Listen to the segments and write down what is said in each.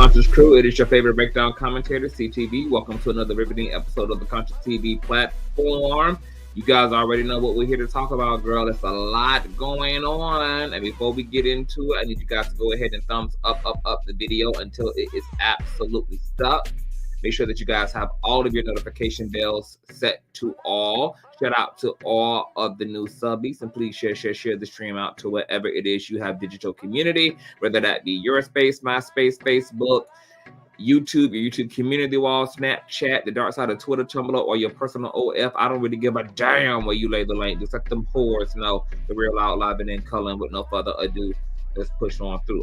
Conscious Crew, it is your favorite breakdown commentator, CTV. Welcome to another riveting episode of the Consciouztv platform. You guys already know what we're here to talk about, girl. There's a lot going on. And before we get into it, I need you guys to go ahead and thumbs up the video until it is absolutely stuck. Make sure that you guys have all of your notification bells set to all. Shout out to all of the new subbies, and please share the stream out to whatever it is you have digital community, whether that be your space, my space, Facebook, YouTube, your YouTube community wall, Snapchat, the dark side of Twitter, Tumblr, or your personal OF. I don't really give a damn where you lay the link. Just let them whores know the real out live and in color. And with no further ado, let's push on through.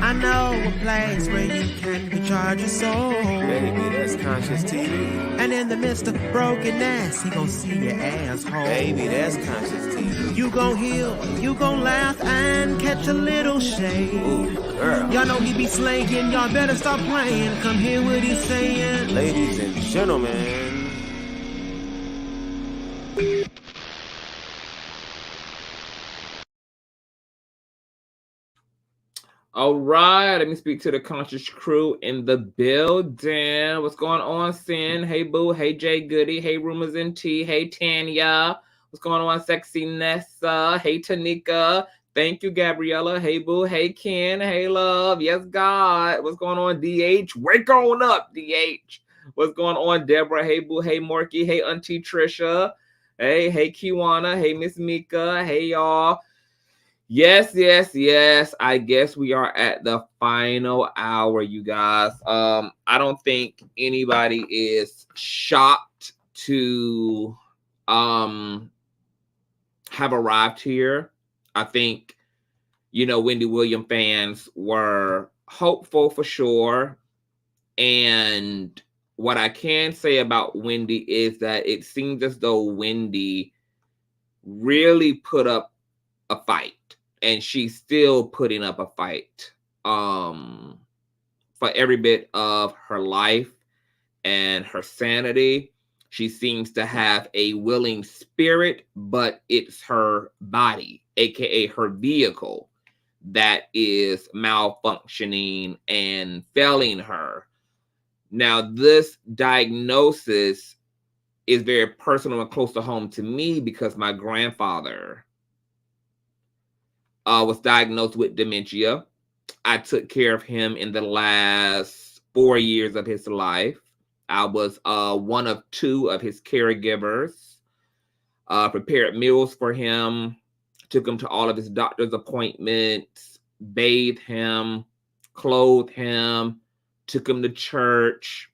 I know a place where you can recharge your soul. Baby, that's Consciouztv. And in the midst of brokenness, he gon' see your asshole. Baby, that's Consciouztv. You gon' heal, you gon' laugh and catch a little shade. Ooh, girl. Y'all know he be slaying, y'all better stop playing. Come hear what he's saying. Ladies and gentlemen. All right, let me speak to the Conscious Crew in the building. What's going on, Sin? Hey, Boo. Hey, Jay Goody. Hey, Rumors and Tea. Hey, Tanya. What's going on, Sexy Nessa? Hey, Tanika. Thank you, Gabriella. Hey, Boo. Hey, Ken. Hey, Love. Yes, God. What's going on, DH? Wake on up, DH. What's going on, Deborah? Hey, Boo. Hey, Morky. Hey, Auntie Trisha. Hey, Kiwana. Hey, Miss Mika. Hey, y'all. Yes. I guess we are at the final hour, you guys. I don't think anybody is shocked to have arrived here. I think, Wendy Williams fans were hopeful for sure. And what I can say about Wendy is that it seems as though Wendy really put up a fight. And she's still putting up a fight for every bit of her life and her sanity. She seems to have a willing spirit, but it's her body, aka her vehicle, that is malfunctioning and failing her. Now, this diagnosis is very personal and close to home to me because my grandfather was diagnosed with dementia. I took care of him in the last 4 years of his life. I was one of two of his caregivers, prepared meals for him, took him to all of his doctor's appointments, bathed him, clothed him, took him to church,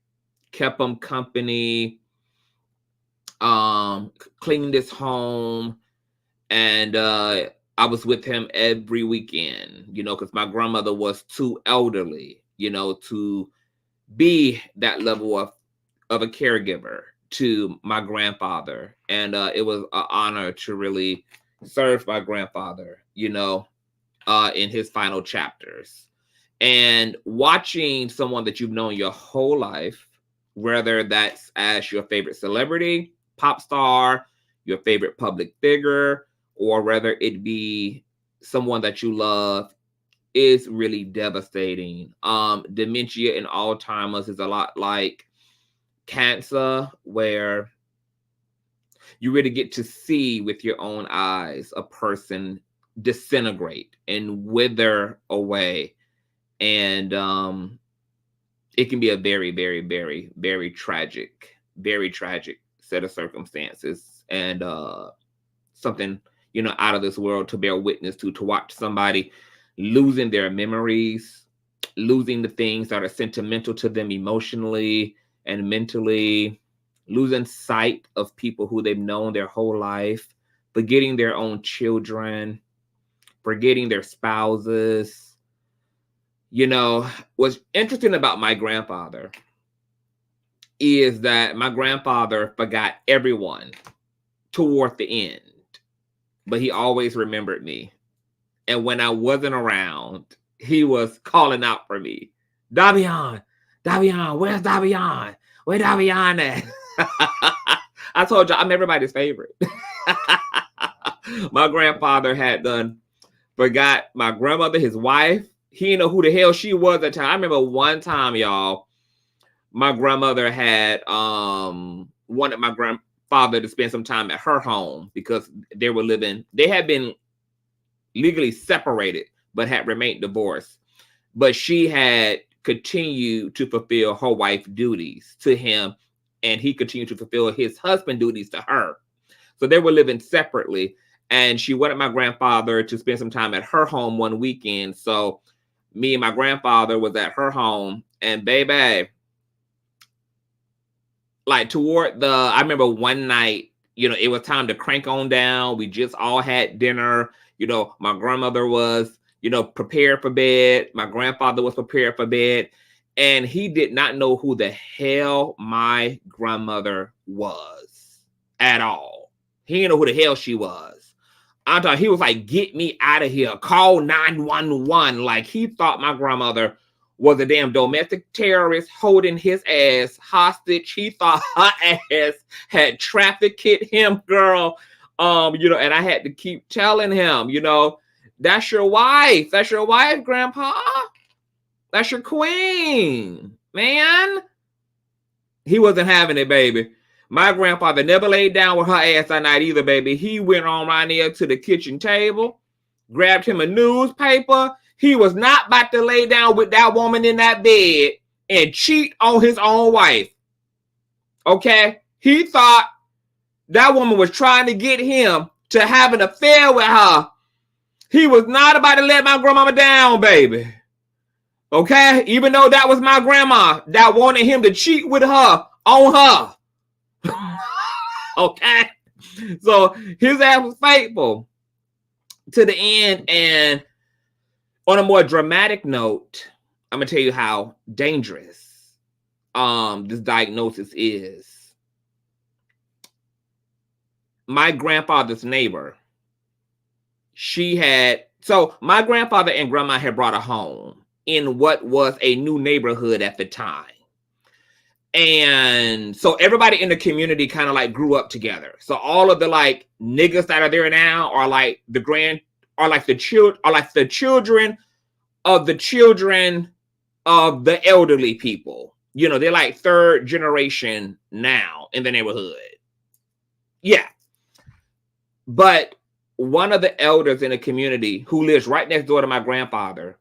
kept him company, cleaned his home, and I was with him every weekend, because my grandmother was too elderly, to be that level of a caregiver to my grandfather. And it was an honor to really serve my grandfather, in his final chapters. And watching someone that you've known your whole life, whether that's as your favorite celebrity, pop star, your favorite public figure, or whether it be someone that you love, is really devastating. Dementia in Alzheimer's is a lot like cancer, where you really get to see with your own eyes a person disintegrate and wither away. And it can be a very, very, very, very tragic set of circumstances, and something out of this world to bear witness to watch somebody losing their memories, losing the things that are sentimental to them emotionally and mentally, losing sight of people who they've known their whole life, forgetting their own children, forgetting their spouses. What's interesting about my grandfather is that my grandfather forgot everyone toward the end, but he always remembered me. And when I wasn't around, he was calling out for me. Davion, where's Davion? Where Davion at? I told you, I'm everybody's favorite. My grandfather had done forgot my grandmother, his wife. He didn't know who the hell she was at the time. I remember one time, y'all, my grandmother had wanted my grandfather to spend some time at her home because they had been legally separated, but had remained divorced. But she had continued to fulfill her wife's duties to him, and he continued to fulfill his husband duties to her. So they were living separately, and she wanted my grandfather to spend some time at her home one weekend. So me and my grandfather was at her home, and baby, like I remember one night, it was time to crank on down. We just all had dinner. My grandmother was, prepared for bed. My grandfather was prepared for bed. And he did not know who the hell my grandmother was at all. He didn't know who the hell she was. I thought he was like, get me out of here. Call 911. Like he thought my grandmother was a damn domestic terrorist holding his ass hostage. He thought her ass had trafficked him, girl. And I had to keep telling him, that's your wife. That's your wife, Grandpa. That's your queen, man. He wasn't having it, baby. My grandfather never laid down with her ass that night either, baby. He went on right there to the kitchen table, grabbed him a newspaper. He was not about to lay down with that woman in that bed and cheat on his own wife. Okay? He thought that woman was trying to get him to have an affair with her. He was not about to let my grandmama down, baby. Okay? Even though that was my grandma that wanted him to cheat with her on her. Okay? So his ass was faithful to the end. And on a more dramatic note, I'm going to tell you how dangerous this diagnosis is. My grandfather's neighbor, my grandfather and grandma had brought a home in what was a new neighborhood at the time. And so everybody in the community kind of like grew up together. So all of the like niggas that are there now are like the children of the children of the elderly people. They're like third generation now in the neighborhood. Yeah. But one of the elders in the community who lives right next door to my grandfather,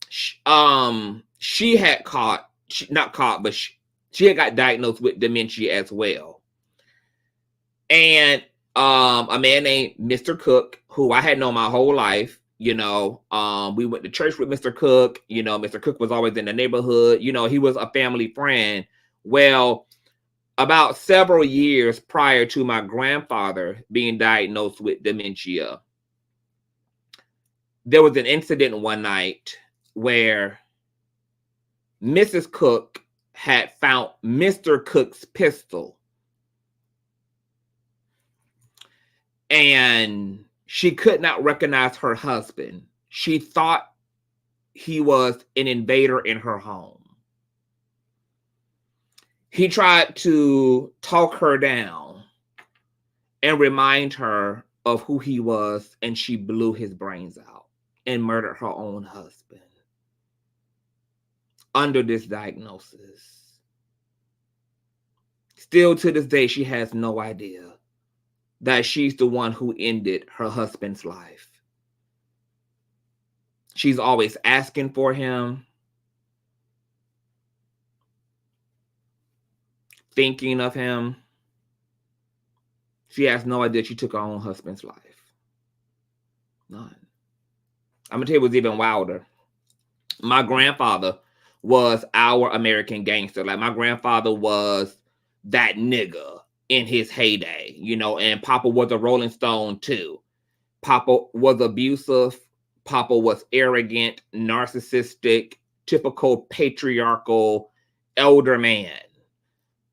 she had she had got diagnosed with dementia as well. And a man named Mr. Cook, who I had known my whole life, we went to church with Mr. Cook. Mr. Cook was always in the neighborhood. He was a family friend. Well, about several years prior to my grandfather being diagnosed with dementia, there was an incident one night where Mrs. Cook had found Mr. Cook's pistol. And she could not recognize her husband. She thought he was an invader in her home. He tried to talk her down and remind her of who he was, and she blew his brains out and murdered her own husband under this diagnosis. Still to this day, she has no idea that she's the one who ended her husband's life. She's always asking for him, thinking of him. She has no idea she took her own husband's life. None. I'm going to tell you what's even wilder. My grandfather was our American gangster. Like, my grandfather was that nigga in his heyday, and Papa was a Rolling Stone too. Papa was abusive. Papa was arrogant, narcissistic, typical patriarchal elder man.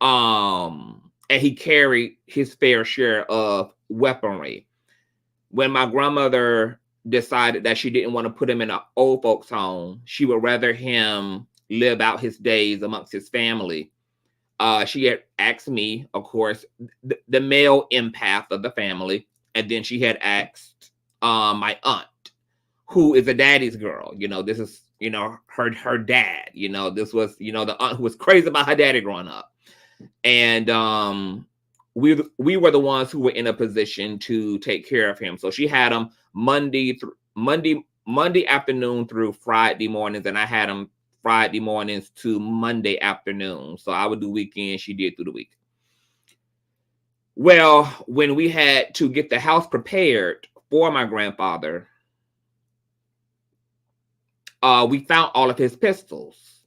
And he carried his fair share of weaponry. When my grandmother decided that she didn't want to put him in an old folks home, she would rather him live out his days amongst his family. She had asked me, of course, the male empath of the family, and then she had asked my aunt, who is a daddy's girl. This is, her dad. This was, the aunt who was crazy about her daddy growing up. And we were the ones who were in a position to take care of him. So she had him Monday afternoon through Friday mornings, and I had him Friday mornings to Monday afternoon. So I would do weekends, she did through the week. Well, when we had to get the house prepared for my grandfather, we found all of his pistols,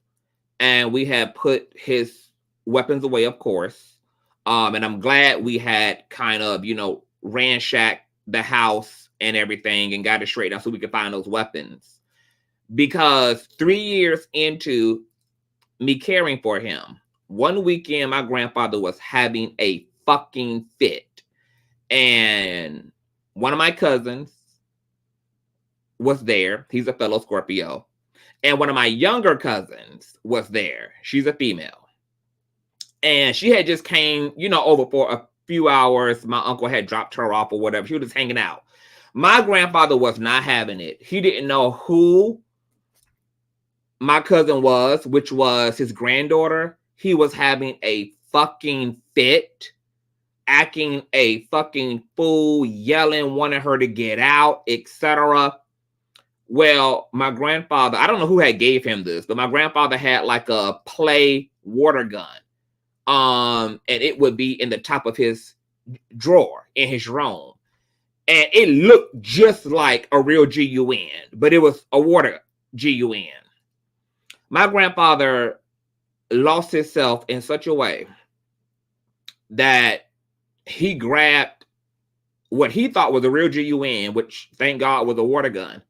and we had put his weapons away, of course. And I'm glad we had kind of, ransacked the house and everything and got it straight out so we could find those weapons. Because 3 years into me caring for him, one weekend my grandfather was having a fucking fit. And one of my cousins was there. He's a fellow Scorpio. And one of my younger cousins was there. She's a female. And she had just came, over for a few hours. My uncle had dropped her off or whatever. She was just hanging out. My grandfather was not having it. He didn't know who my cousin was, which was his granddaughter. He was having a fucking fit, acting a fucking fool, yelling, wanting her to get out, etc. Well, my grandfather, I don't know who had gave him this, but my grandfather had like a play water gun. And it would be in the top of his drawer in his room. And it looked just like a real GUN, but it was a water GUN. My grandfather lost himself in such a way that he grabbed what he thought was a real GUN, which thank God was a water gun,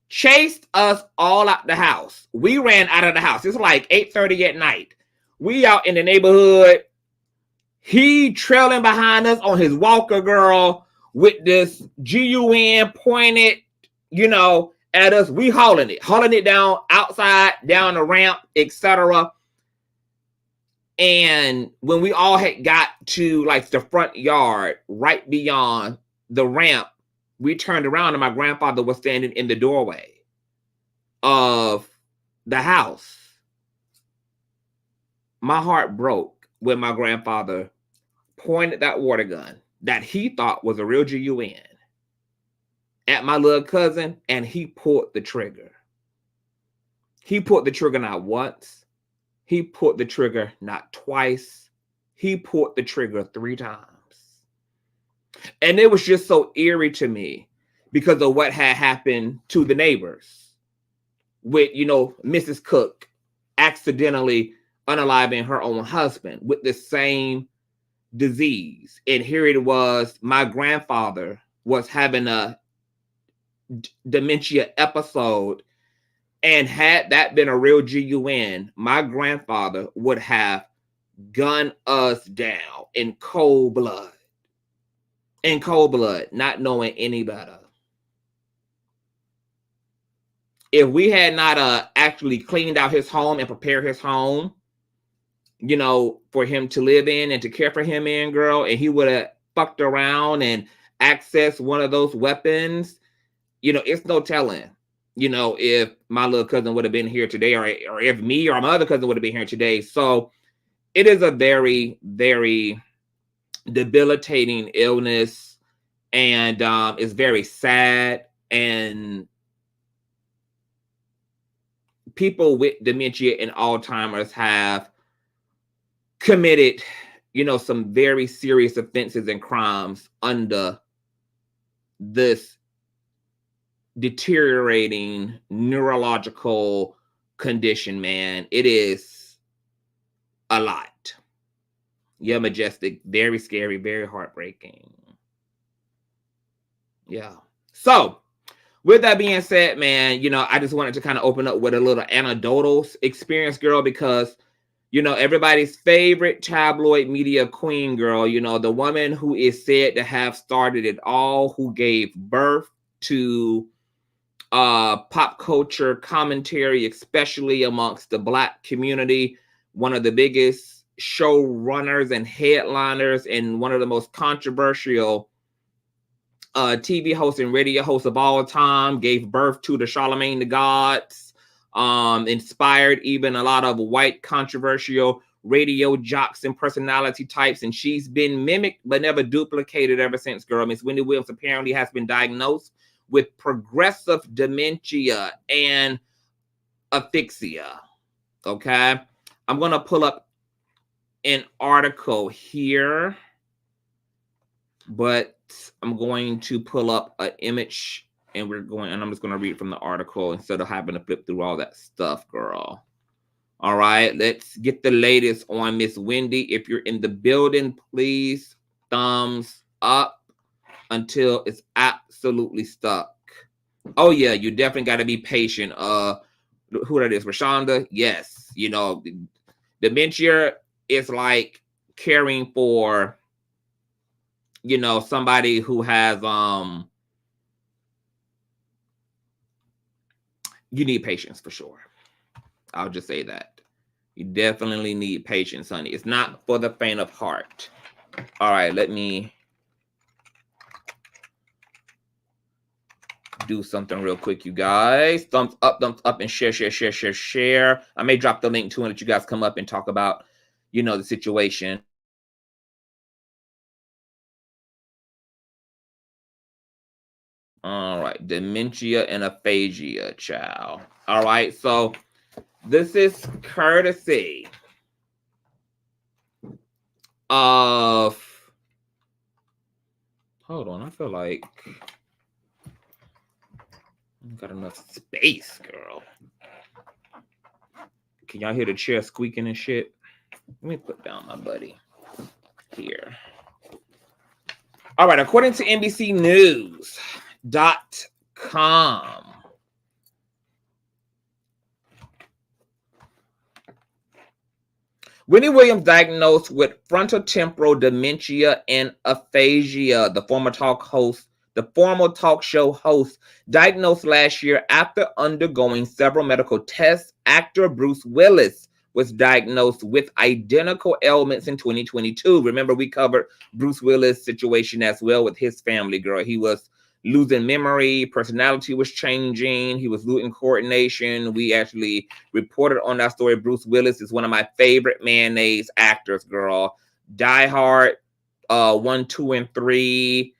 chased us all out the house. We ran out of the house. It's like 8:30 at night. We out in the neighborhood. He trailing behind us on his walker, girl, with this GUN pointed, at us. We hauling it down outside, down the ramp, etc. And when we all had got to like the front yard, right beyond the ramp, we turned around and my grandfather was standing in the doorway of the house. My heart broke when my grandfather pointed that water gun that he thought was a real GUN at my little cousin, and he pulled the trigger. He pulled the trigger not once. He pulled the trigger not twice. He pulled the trigger 3 times. And it was just so eerie to me because of what had happened to the neighbors with, Mrs. Cook accidentally unaliving her own husband with the same disease. And here it was, my grandfather was having a dementia episode, and had that been a real GUN, my grandfather would have gunned us down in cold blood, not knowing any better. If we had not actually cleaned out his home and prepared his home, for him to live in and to care for him in, girl, and he would have fucked around and accessed one of those weapons, it's no telling, if my little cousin would have been here today, or if me or my other cousin would have been here today. So it is a very, very debilitating illness, and it's very sad. And people with dementia and Alzheimer's have committed, some very serious offenses and crimes under this deteriorating neurological condition, man. It is a lot. Yeah, Majestic. Very scary, very heartbreaking. Yeah. So, with that being said, man, I just wanted to kind of open up with a little anecdotal experience, girl, because, everybody's favorite tabloid media queen, girl, the woman who is said to have started it all, who gave birth to pop culture commentary, especially amongst the Black community, one of the biggest showrunners and headliners, and one of the most controversial TV host and radio host of all time, gave birth to the Charlemagne the Gods, inspired even a lot of white controversial radio jocks and personality types, and she's been mimicked but never duplicated ever since, girl. Miss Wendy Williams apparently has been diagnosed with progressive dementia and aphasia. Okay, I'm gonna pull up an article here, but I'm going to pull up an image, and I'm just gonna read from the article instead of having to flip through all that stuff, girl. All right, let's get the latest on Miss Wendy. If you're in the building, please thumbs up until it's absolutely stuck. Oh yeah, you definitely got to be patient. Who that is, Rashonda? Yes, you know, dementia is like caring for, you know, somebody who has you need patience for sure. I'll just say that. You definitely need patience, honey. It's not for the faint of heart. All right, let me do something real quick, you guys. Thumbs up, and share. I may drop the link too and let you guys come up and talk about, you know, the situation. All right, dementia and aphasia, child. All right, so this is courtesy of, hold on, I feel like I got enough space, girl. Can y'all hear the chair squeaking and shit? Let me put down my buddy here. All right, according to NBCnews.com, Wendy Williams diagnosed with frontotemporal dementia and aphasia. The former talk show host diagnosed last year after undergoing several medical tests. Actor Bruce Willis was diagnosed with identical ailments in 2022. Remember, we covered Bruce Willis' situation as well with his family, girl. He was losing memory, personality was changing, he was losing coordination. We actually reported on that story. Bruce Willis is one of my favorite mayonnaise actors, girl. Die Hard, 1, 2, and 3.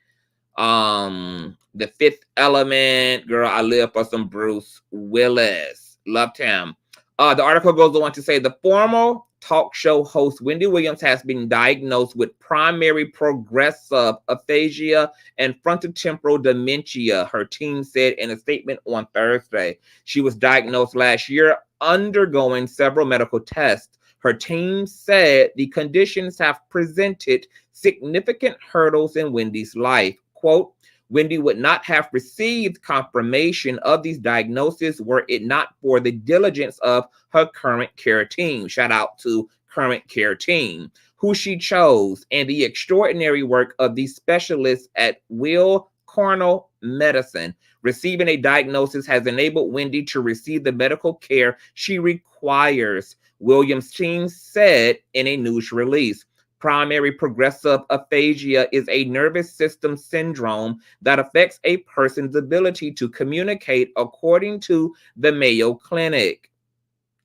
The Fifth Element, girl. I live for some Bruce Willis. Loved him. The article goes on to say the former talk show host Wendy Williams has been diagnosed with primary progressive aphasia and frontotemporal dementia, her team said in a statement on Thursday. She was diagnosed last year, undergoing several medical tests. Her team said the conditions have presented significant hurdles in Wendy's life. Quote, Wendy would not have received confirmation of these diagnoses were it not for the diligence of her current care team. Shout out to current care team, who she chose, and the extraordinary work of these specialists at Will Cornell Medicine. Receiving a diagnosis has enabled Wendy to receive the medical care she requires, Williams' team said in a news release. Primary progressive aphasia is a nervous system syndrome that affects a person's ability to communicate, according to the Mayo Clinic.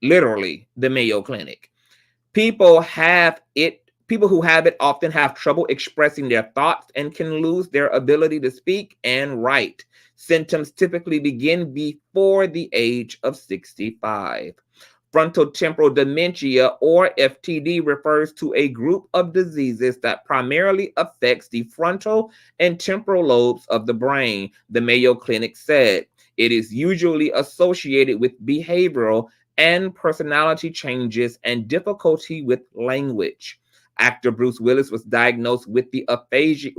Literally, the Mayo Clinic. People who have it often have trouble expressing their thoughts and can lose their ability to speak and write. Symptoms typically begin before the age of 65. Frontotemporal dementia, or FTD, refers to a group of diseases that primarily affects the frontal and temporal lobes of the brain, the Mayo Clinic said. It is usually associated with behavioral and personality changes and difficulty with language. Actor Bruce Willis was diagnosed with aphasia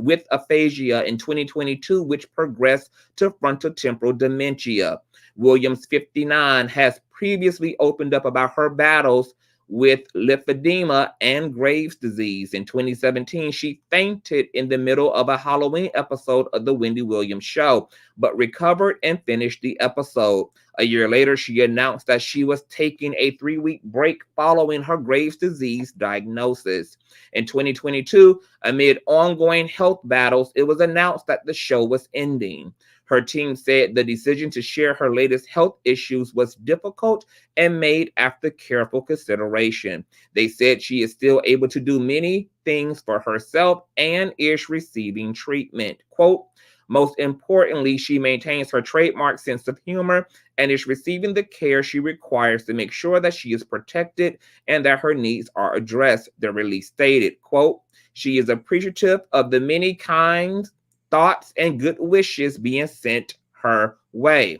in 2022, which progressed to frontotemporal dementia. Williams, 59, has previously opened up about her battles with lymphedema and Graves' disease. In 2017, she fainted in the middle of a Halloween episode of the Wendy Williams Show, but recovered and finished the episode. A year later, she announced that she was taking a 3-week break following her Graves' disease diagnosis. In 2022, amid ongoing health battles, it was announced that the show was ending. Her team said the decision to share her latest health issues was difficult and made after careful consideration. They said she is still able to do many things for herself and is receiving treatment. Quote, most importantly, she maintains her trademark sense of humor and is receiving the care she requires to make sure that she is protected and that her needs are addressed, the release stated. Quote, she is appreciative of the many kind thoughts and good wishes being sent her way.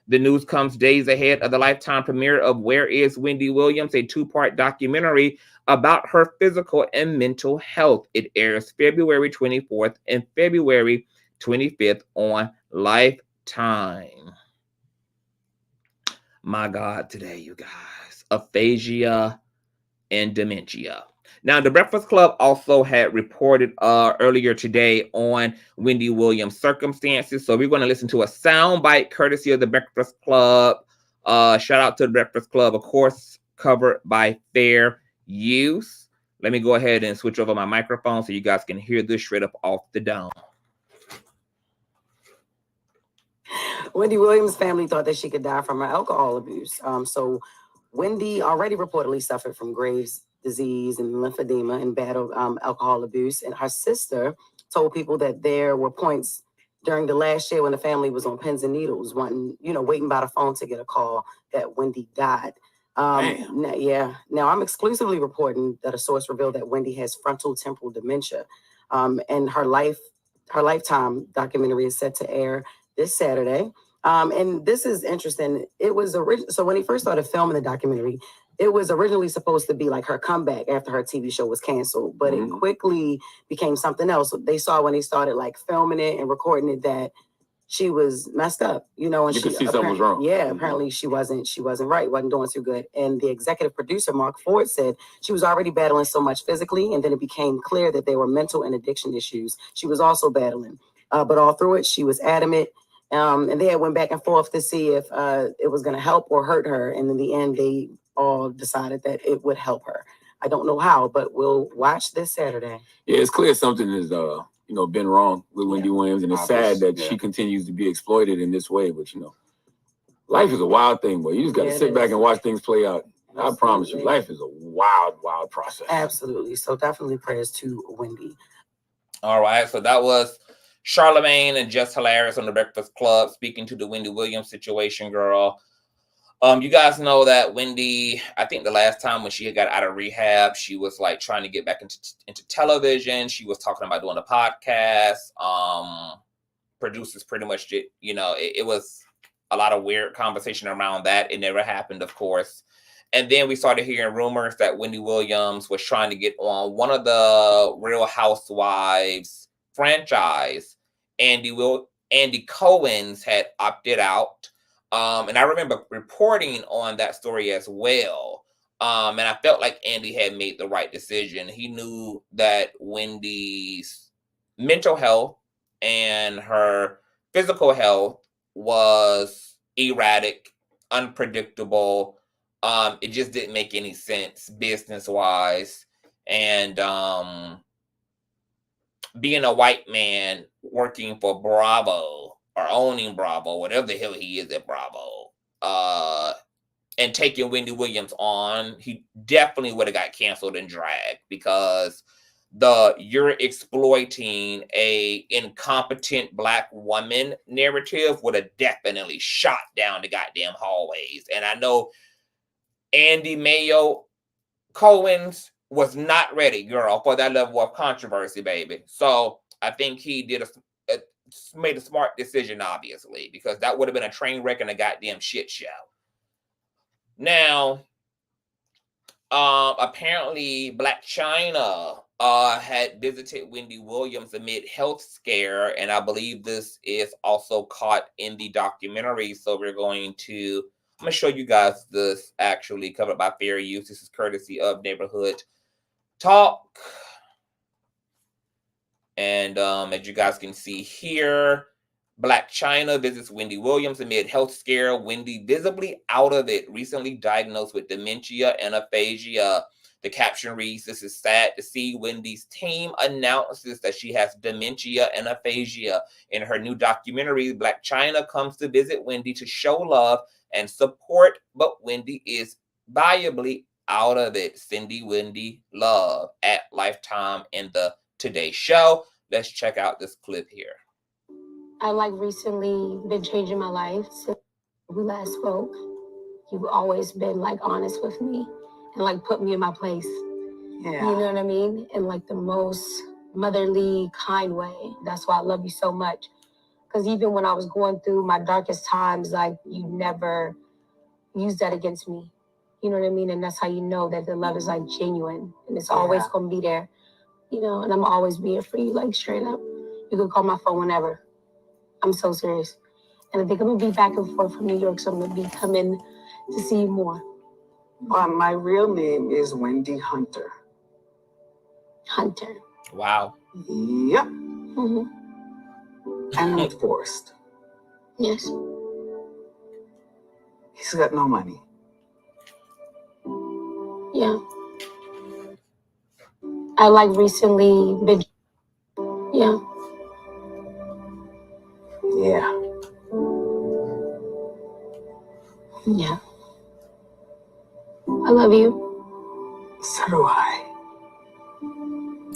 The news comes days ahead of the Lifetime premiere of Where is Wendy Williams, a 2-part documentary about her physical and mental health. It airs February 24th and February 25th on Lifetime. My God, today, you guys. Aphasia and dementia. Now, the Breakfast Club also had reported earlier today on Wendy Williams' circumstances. So we're going to listen to a soundbite courtesy of the Breakfast Club. Shout out to the Breakfast Club, of course, covered by Fair Use. Let me go ahead and switch over my microphone so you guys can hear this straight up off the dome. Wendy Williams' family thought that she could die from her alcohol abuse. So Wendy already reportedly suffered from Graves' disease and lymphedema and battled alcohol abuse. And her sister told people that there were points during the last year when the family was on pins and needles, waiting by the phone to get a call that Wendy died. Now I'm exclusively reporting that a source revealed that Wendy has frontal temporal dementia. And her Lifetime documentary is set to air this Saturday. And this is interesting. It was so when he first started filming the documentary, it was originally supposed to be like her comeback after her TV show was canceled, but it quickly became something else. They saw when they started like filming it and recording it that she was messed up, and you could see something was wrong. Yeah, apparently she wasn't right, wasn't doing too good. And the executive producer, Mark Ford, said she was already battling so much physically, and then it became clear that there were mental and addiction issues she was also battling. But all through it, she was adamant. And they went back and forth to see if it was going to help or hurt her. And in the end, they all decided that it would help her. I don't know how, but we'll watch this Saturday. Yeah, it's clear something has been wrong with Wendy Williams, and it's sad that she continues to be exploited in this way. But life is a wild thing, boy. You just got to sit back and watch things play out. Absolutely. I promise you, life is a wild, wild process. Absolutely. So definitely prayers to Wendy. All right, so that was Charlemagne and Just Hilarious on the Breakfast Club speaking to the Wendy Williams situation, girl. You guys know that Wendy, I think the last time when she got out of rehab, she was like trying to get back into television. She was talking about doing a podcast. Producers pretty much did, it was a lot of weird conversation around that. It never happened, of course. And then we started hearing rumors that Wendy Williams was trying to get on one of the Real Housewives franchise. Andy Cohen's had opted out. And I remember reporting on that story as well. And I felt like Andy had made the right decision. He knew that Wendy's mental health and her physical health was erratic, unpredictable. It just didn't make any sense business-wise. And being a white man working for Bravo or owning Bravo, whatever the hell he is at Bravo, and taking Wendy Williams on, he definitely would have got canceled and dragged, because you're exploiting a incompetent Black woman narrative would have definitely shot down the goddamn hallways. And I know Andy Mayo Cohen's was not ready, girl, for that level of controversy, baby. So I think he made a smart decision, obviously, because that would have been a train wreck and a goddamn shit show. Now, apparently Black China had visited Wendy Williams amid health scare, and I believe this is also caught in the documentary. So I'm going to show you guys this, actually covered by Fair Use. This is courtesy of Neighborhood Talk. And as you guys can see here, Black China visits Wendy Williams amid health scare. Wendy visibly out of it, recently diagnosed with dementia and aphasia. The caption reads, "This is sad to see." Wendy's team announces that she has dementia and aphasia. In her new documentary, Black China comes to visit Wendy to show love and support, but Wendy is viably out of it. Cindy Wendy love at Lifetime in the Today Show. Let's check out this clip here. I recently been changing my life since we last spoke. You've always been honest with me and put me in my place. Yeah. You know what I mean? In the most motherly, kind way. That's why I love you so much. Because even when I was going through my darkest times, you never used that against me. You know what I mean? And that's how you know that the love is genuine and it's always gonna be there. And I'm always being for you, straight up. You can call my phone whenever. I'm so serious. And I think I'm gonna be back and forth from New York, so I'm gonna be coming to see you more. My real name is Wendy Hunter. Hunter. Wow. Yep. Mm-hmm. And I'm divorced. Yes. He's got no money. Yeah. I recently been. Yeah. Yeah. Yeah. I love you. So do I.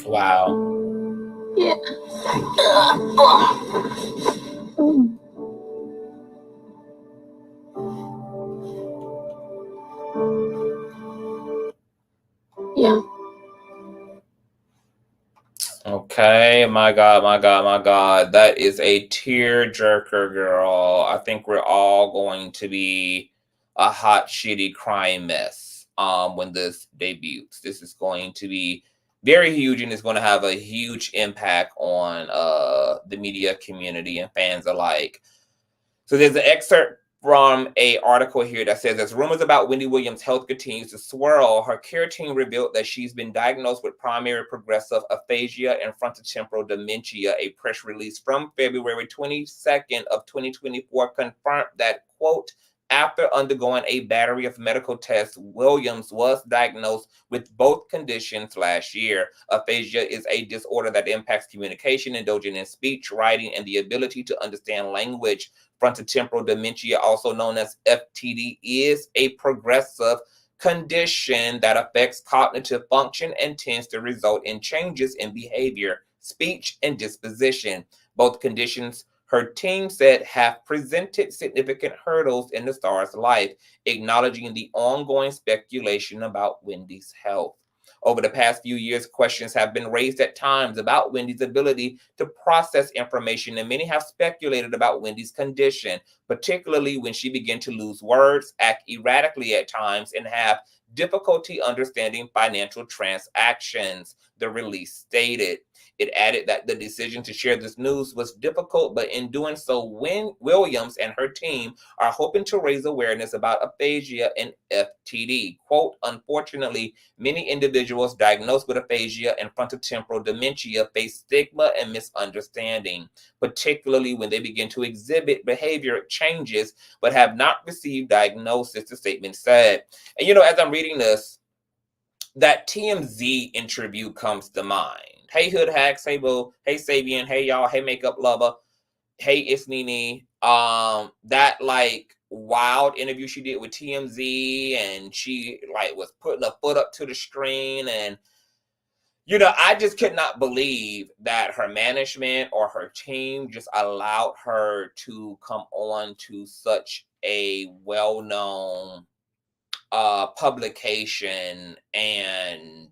Wow. Yeah. Yeah. Okay, my God, my God, my God. That is a tearjerker, girl. I think we're all going to be a hot, shitty, crying mess when this debuts. This is going to be very huge, and it's going to have a huge impact on the media community and fans alike. So there's an excerpt from an article here that says, as rumors about Wendy Williams' health continues to swirl, her care team revealed that she's been diagnosed with primary progressive aphasia and frontotemporal dementia. A press release from February 22nd of 2024 confirmed that, quote, after undergoing a battery of medical tests, Williams was diagnosed with both conditions last year. Aphasia is a disorder that impacts communication, indulging in speech, writing, and the ability to understand language. Frontotemporal dementia, also known as FTD, is a progressive condition that affects cognitive function and tends to result in changes in behavior, speech, and disposition. Both conditions, her team said, have presented significant hurdles in the star's life, acknowledging the ongoing speculation about Wendy's health. Over the past few years, questions have been raised at times about Wendy's ability to process information, and many have speculated about Wendy's condition, particularly when she began to lose words, act erratically at times, and have difficulty understanding financial transactions, the release stated. It added that the decision to share this news was difficult, but in doing so, Williams and her team are hoping to raise awareness about aphasia and FTD. Quote, unfortunately, many individuals diagnosed with aphasia and frontotemporal dementia face stigma and misunderstanding, particularly when they begin to exhibit behavior changes but have not received diagnosis, the statement said. And as I'm reading this, that TMZ interview comes to mind. Hey, Hood Hacks. Hey, Boo. Hey, Sabian. Hey, y'all. Hey, Makeup Lover. Hey, it's Nene. That wild interview she did with TMZ, and she was putting her foot up to the screen, and I just could not believe that her management or her team just allowed her to come on to such a well-known publication and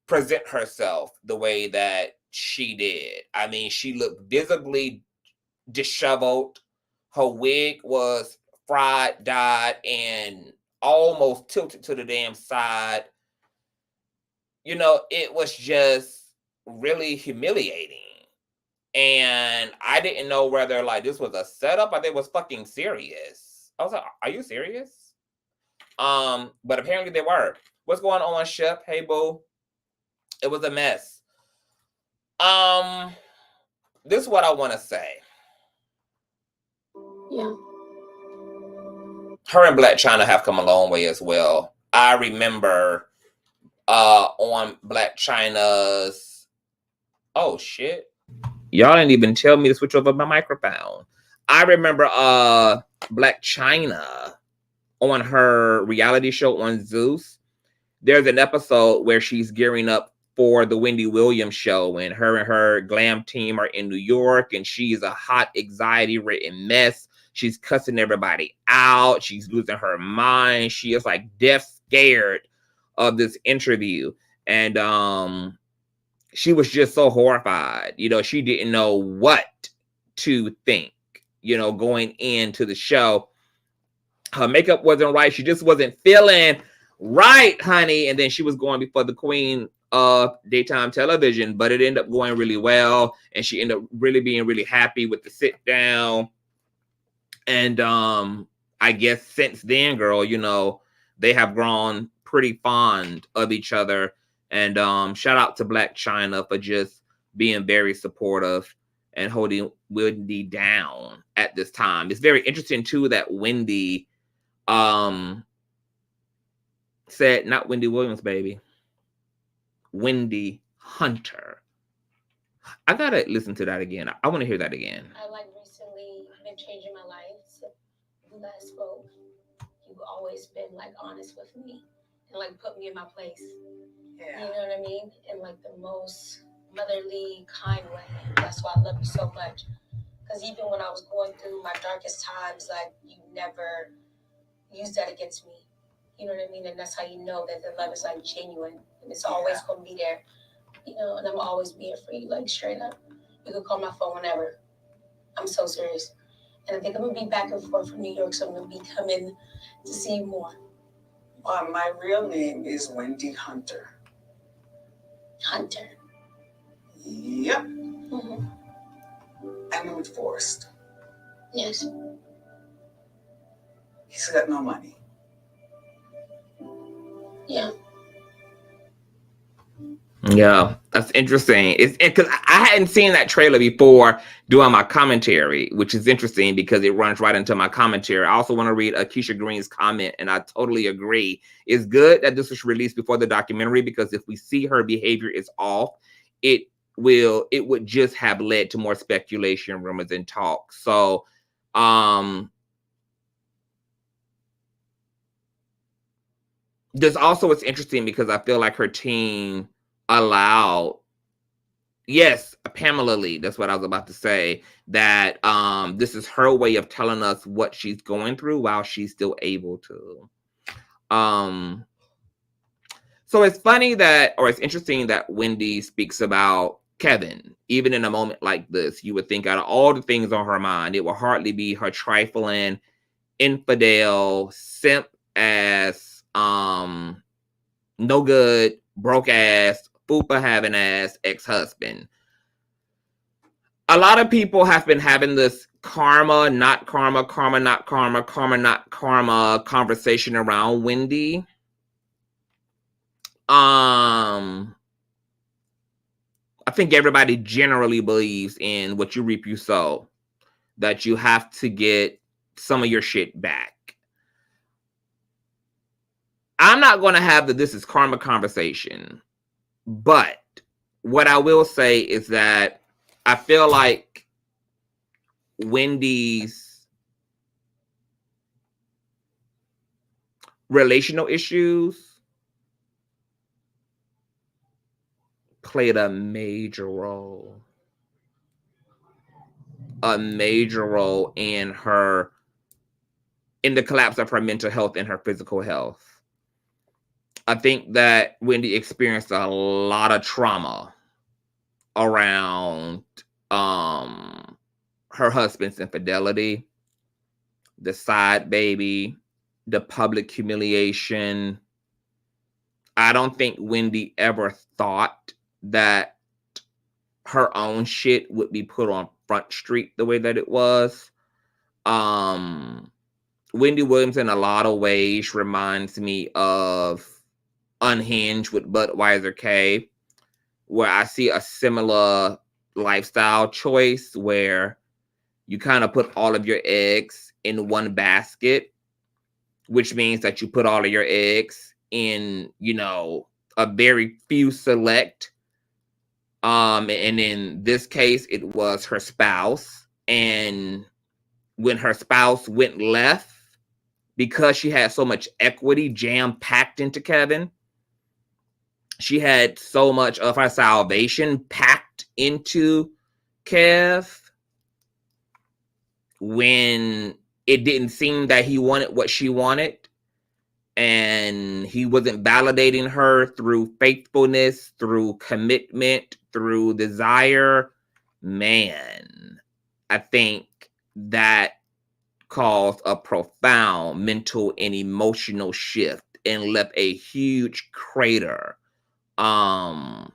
present herself the way that she did. I mean, she looked visibly disheveled. Her wig was fried, dyed, and almost tilted to the damn side. It was just really humiliating. And I didn't know whether this was a setup or they was fucking serious. I was like, are you serious? But apparently they were. What's going on, Shep? Hey, Boo. It was a mess. This is what I want to say. Yeah. Her and Black China have come a long way as well. I remember on Black China's, oh shit, y'all didn't even tell me to switch over my microphone. I remember Black China on her reality show on Zeus. There's an episode where she's gearing up for the Wendy Williams show, and her glam team are in New York, and she's a hot, anxiety-ridden mess. She's cussing everybody out. She's losing her mind. She is like death scared of this interview. And she was just so horrified. You know, she didn't know what to think, you know, going into the show. Her makeup wasn't right. She just wasn't feeling right, honey. And then she was going before the queen of daytime television, but it ended up going really well. And she ended up really being really happy with the sit down. And I guess since then, girl, you know, they have grown pretty fond of each other. And shout out to Black China for just being very supportive and holding Wendy down at this time. It's very interesting too that Wendy said, not Wendy Williams, baby, Wendy Hunter. I gotta listen to that again. I want to hear that again. I like recently been changing my life. So when I spoke, you've always been like honest with me and like put me in my place. Yeah. You know what I mean? In like the most motherly, kind way. That's why I love you so much. Because even when I was going through my darkest times, like you never used that against me. You know what I mean? And that's how you know that the love is like genuine and it's always gonna be there. You know, and I'm always be here for you, like straight up. You can call my phone whenever. I'm so serious. And I think I'm gonna be back and forth from New York, so I'm gonna be coming to see you more. My real name is Wendy Hunter. Hunter. Yep. Mm-hmm. I moved Forrest. Yes. He's got no money. Yeah. Yeah, that's interesting. It's because I hadn't seen that trailer before doing my commentary, which is interesting because it runs right into my commentary. I also want to read Keisha Green's comment, and I totally agree. It's good that this was released before the documentary because if we see her behavior is off, it would just have led to more speculation, rumors, and talk. So, there's also, it's interesting because I feel like her team allowed, yes, Pamela Lee, that's what I was about to say, that this is her way of telling us what she's going through while she's still able to. So it's funny that, or it's interesting that Wendy speaks about Kevin. Even in a moment like this, you would think out of all the things on her mind, it will hardly be her trifling, infidel, simp ass, no good, broke ass, fupa having ass ex-husband. A lot of people have been having this karma, not karma, karma, not karma, karma, not karma conversation around Wendy. I think everybody generally believes in what you reap, you sow, that you have to get some of your shit back. I'm not going to have the this is karma conversation, but what I will say is that I feel like Wendy's relational issues played a major role in the collapse of her mental health and her physical health. I think that Wendy experienced a lot of trauma around her husband's infidelity, the side baby, the public humiliation. I don't think Wendy ever thought that her own shit would be put on Front Street the way that it was. Wendy Williams in a lot of ways reminds me of Unhinged with Budweiser K, where I see a similar lifestyle choice where you kind of put all of your eggs in one basket, which means that you put all of your eggs in, you know, a very few select. And in this case, it was her spouse. And when her spouse went left, because she had so much equity jam-packed into Kevin, she had so much of her salvation packed into Kev. When it didn't seem that he wanted what she wanted, and he wasn't validating her through faithfulness, through commitment, through desire, man, I think that caused a profound mental and emotional shift and left a huge crater in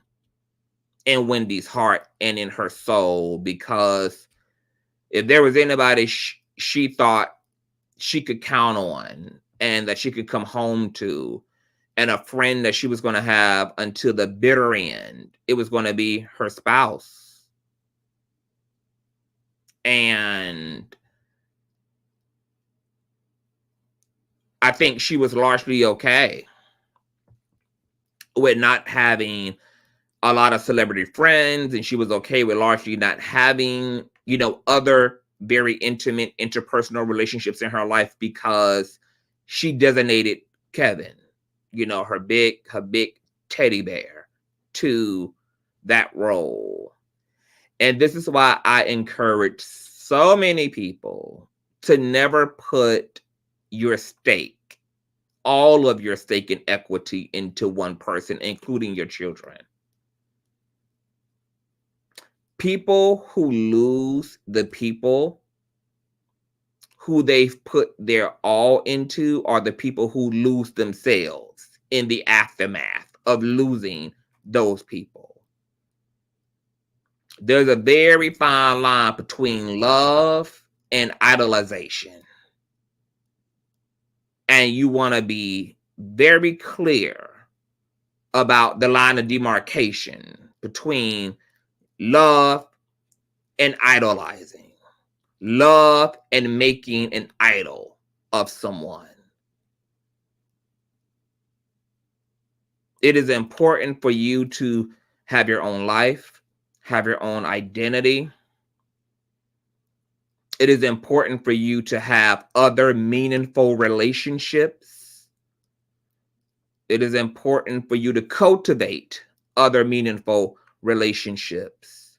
Wendy's heart and in her soul, because if there was anybody she thought she could count on and that she could come home to, and a friend that she was going to have until the bitter end, it was going to be her spouse. And I think she was largely okay with not having a lot of celebrity friends, and she was okay with largely not having, you know, other very intimate interpersonal relationships in her life, because she designated Kevin, you know, her big teddy bear, to that role. And this is why I encourage so many people to never put your stake, all of your stake in equity, into one person, including your children. People who lose the people who they've put their all into are the people who lose themselves in the aftermath of losing those people. There's a very fine line between love and idolization. And you want to be very clear about the line of demarcation between love and idolizing, love and making an idol of someone. It is important for you to have your own life, have your own identity. It is important for you to have other meaningful relationships. It is important for you to cultivate other meaningful relationships.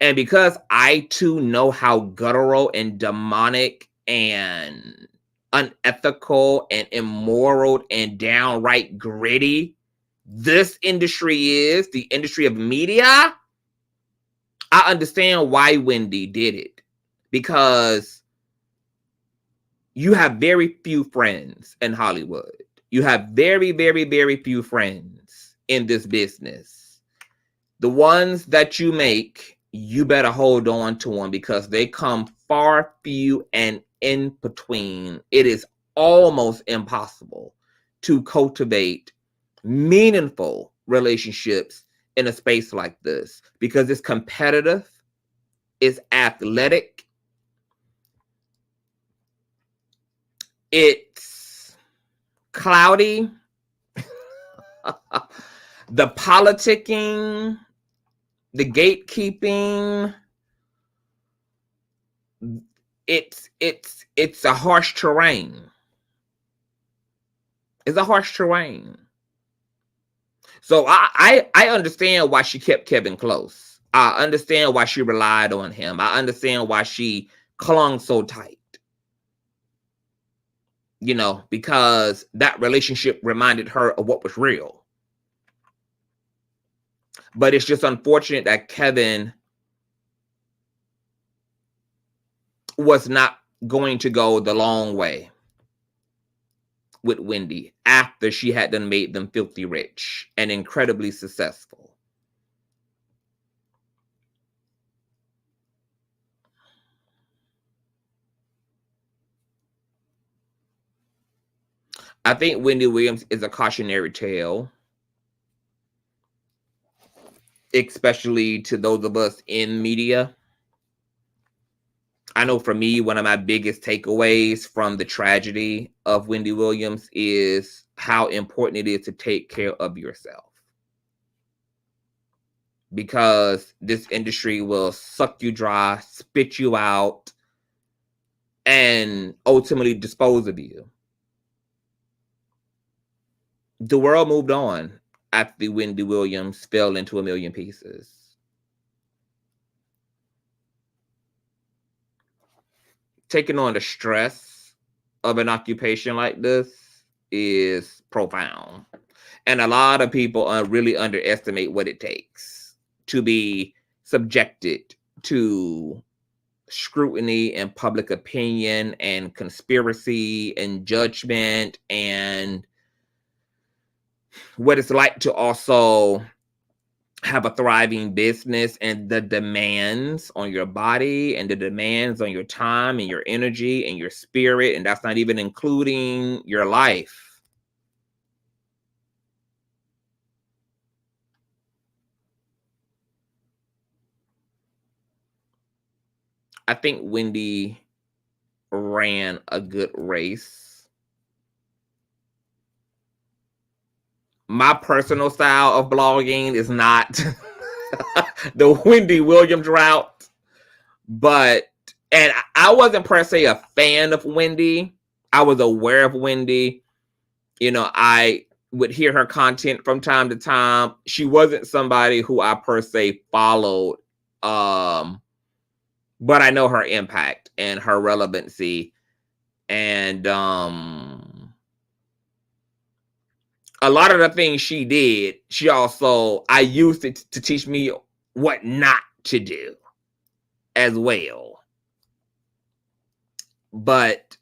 And because I too know how guttural and demonic and unethical and immoral and downright gritty this industry is, the industry of media, I understand why Wendy did it. Because you have very few friends in Hollywood. You have very, very, very few friends in this business. The ones that you make, you better hold on to them, because they come far, few, and in between. It is almost impossible to cultivate meaningful relationships in a space like this, because it's competitive, it's athletic, it's cloudy, the politicking, the gatekeeping, it's a harsh terrain. It's a harsh terrain. So I understand why she kept Kevin close. I understand why she relied on him. I understand why she clung so tight. You know, because that relationship reminded her of what was real. But it's just unfortunate that Kevin was not going to go the long way with Wendy after she had done made them filthy rich and incredibly successful. I think Wendy Williams is a cautionary tale, especially to those of us in media. I know for me, one of my biggest takeaways from the tragedy of Wendy Williams is how important it is to take care of yourself. Because this industry will suck you dry, spit you out, and ultimately dispose of you. The world moved on after Wendy Williams fell into a million pieces. Taking on the stress of an occupation like this is profound. And a lot of people really underestimate what it takes to be subjected to scrutiny and public opinion and conspiracy and judgment, and what it's like to also have a thriving business, and the demands on your body and the demands on your time and your energy and your spirit. And that's not even including your life. I think Wendy ran a good race. My personal style of blogging is not the Wendy Williams route, and I wasn't per se a fan of Wendy. I was aware of Wendy. You know, I would hear her content from time to time. She wasn't somebody who I per se followed, but I know her impact and her relevancy, and a lot of the things she did, I used it to teach me what not to do as well. But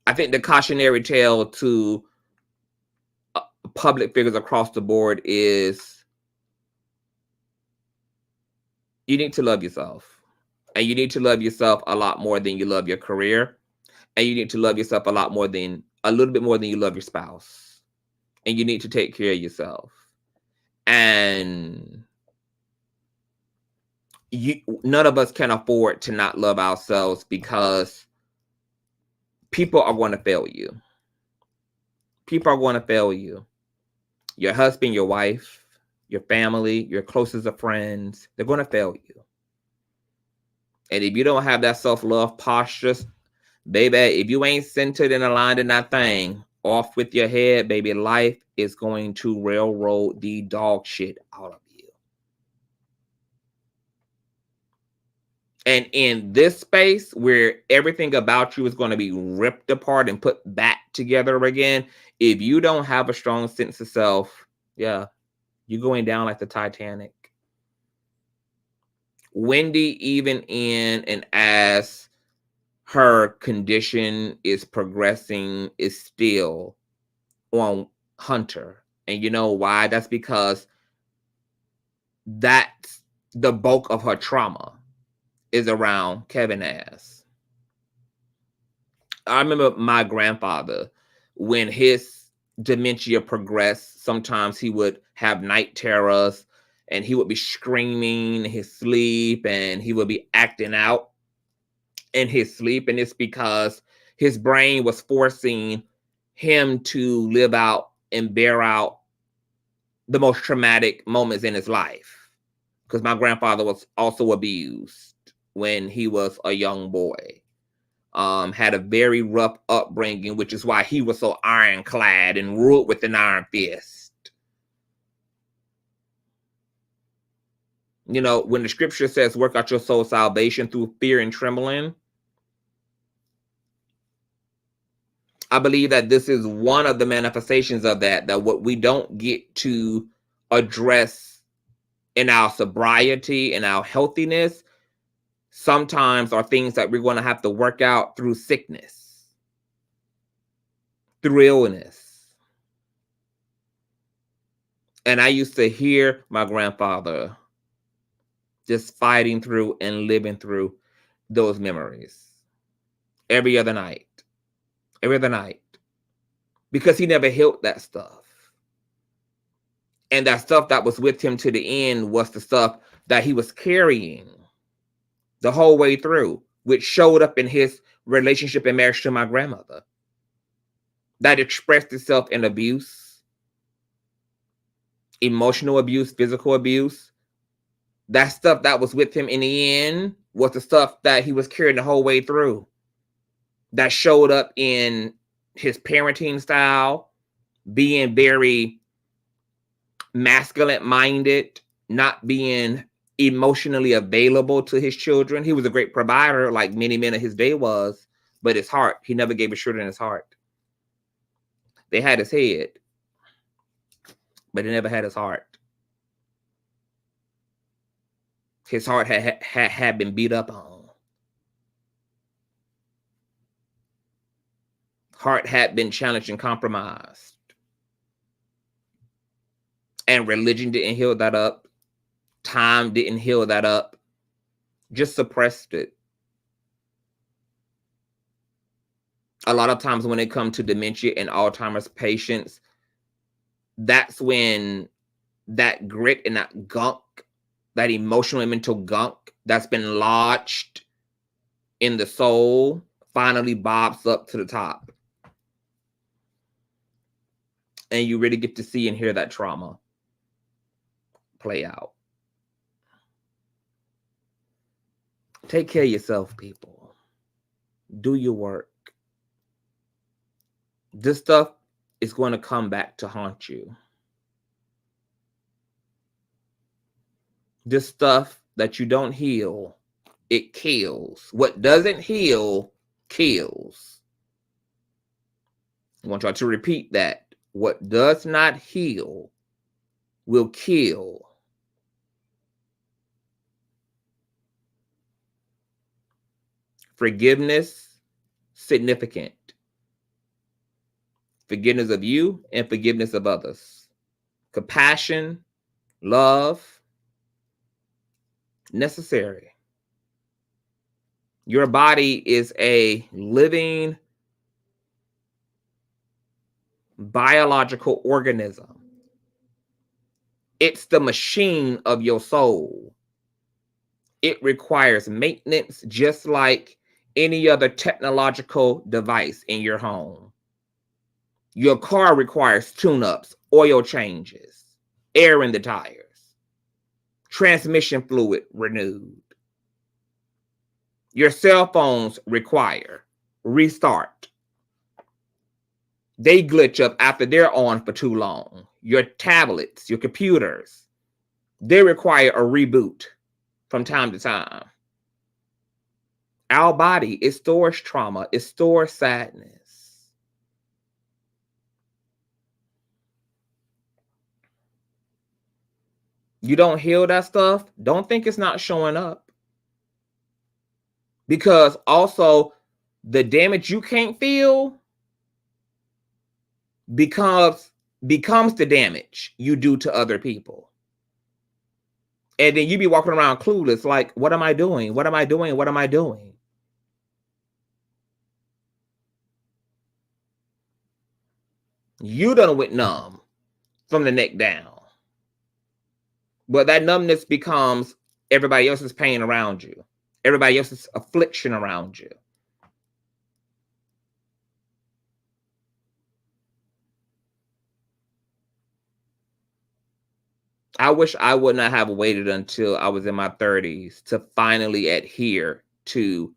I think the cautionary tale to public figures across the board is you need to love yourself. And you need to love yourself a lot more than you love your career. And you need to love yourself a little bit more than you love your spouse. And you need to take care of yourself. And none of us can afford to not love ourselves, because people are going to fail you. People are going to fail you. Your husband, your wife, your family, your closest of friends, they're going to fail you. And if you don't have that self-love posture, baby, if you ain't centered and aligned in that thing, off with your head, baby, life is going to railroad the dog shit out of you. And in this space where everything about you is going to be ripped apart and put back together again, if you don't have a strong sense of self, yeah, you're going down like the Titanic. Wendy, even in and as her condition is progressing, is still on Hunter. And you know why? That's because that's the bulk of her trauma is around Kevin Ass. I remember my grandfather, when his dementia progressed, sometimes he would have night terrors and he would be screaming in his sleep and he would be acting out in his sleep. And it's because his brain was forcing him to live out and bear out the most traumatic moments in his life. Because my grandfather was also abused when he was a young boy. Had a very rough upbringing, which is why he was so ironclad and ruled with an iron fist. You know, when the scripture says, work out your soul salvation through fear and trembling, I believe that this is one of the manifestations of that what we don't get to address in our sobriety and our healthiness sometimes are things that we're going to have to work out through sickness, through illness. And I used to hear my grandfather just fighting through and living through those memories every other night, because he never healed that stuff. And that stuff that was with him to the end was the stuff that he was carrying the whole way through. which showed up in his relationship and marriage to my grandmother, that expressed itself in abuse, emotional abuse, physical abuse. That stuff that was with him in the end was the stuff that he was carrying the whole way through. That showed up in his parenting style, being very masculine-minded, not being emotionally available to his children. He was a great provider, like many men of his day was, but his heart, he never gave his children his heart. They had his head, but he never had his heart. His heart had been beat up on. Heart had been challenged and compromised. And religion didn't heal that up. Time didn't heal that up. Just suppressed it. A lot of times when it comes to dementia and Alzheimer's patients, that's when that grit and that gunk, that emotional and mental gunk that's been lodged in the soul, finally bobs up to the top. And you really get to see and hear that trauma play out. Take care of yourself, people. Do your work. This stuff is going to come back to haunt you. This stuff that you don't heal, it kills. What doesn't heal, kills. I want y'all to repeat that. What does not heal will kill. Forgiveness, significant. Forgiveness of you and forgiveness of others. Compassion, love, necessary. Your body is a living biological organism. It's the machine of your soul. It requires maintenance just like any other technological device in your home. Your car requires tune-ups, oil changes, air in the tires, transmission fluid renewed. Your cell phones require restart. They glitch up after they're on for too long. Your tablets, your computers, they require a reboot from time to time. Our body, it stores trauma, it stores sadness. You don't heal that stuff, don't think it's not showing up. Because also, the damage you can't feel becomes the damage you do to other people. And then you be walking around clueless, like, what am I doing? What am I doing? What am I doing? You done went numb from the neck down. But that numbness becomes everybody else's pain around you. Everybody else's affliction around you. I wish I would not have waited until I was in my 30s to finally adhere to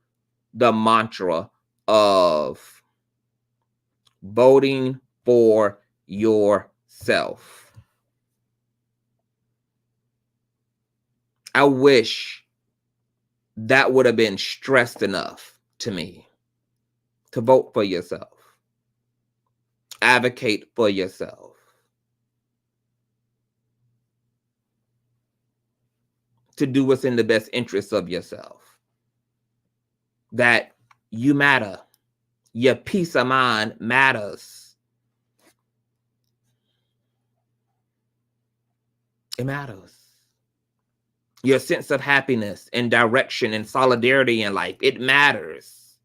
the mantra of voting for yourself. I wish that would have been stressed enough to me to vote for yourself. Advocate for yourself. To do what's in the best interest of yourself. That you matter. Your peace of mind matters. It matters. Your sense of happiness and direction and solidarity in life, it matters.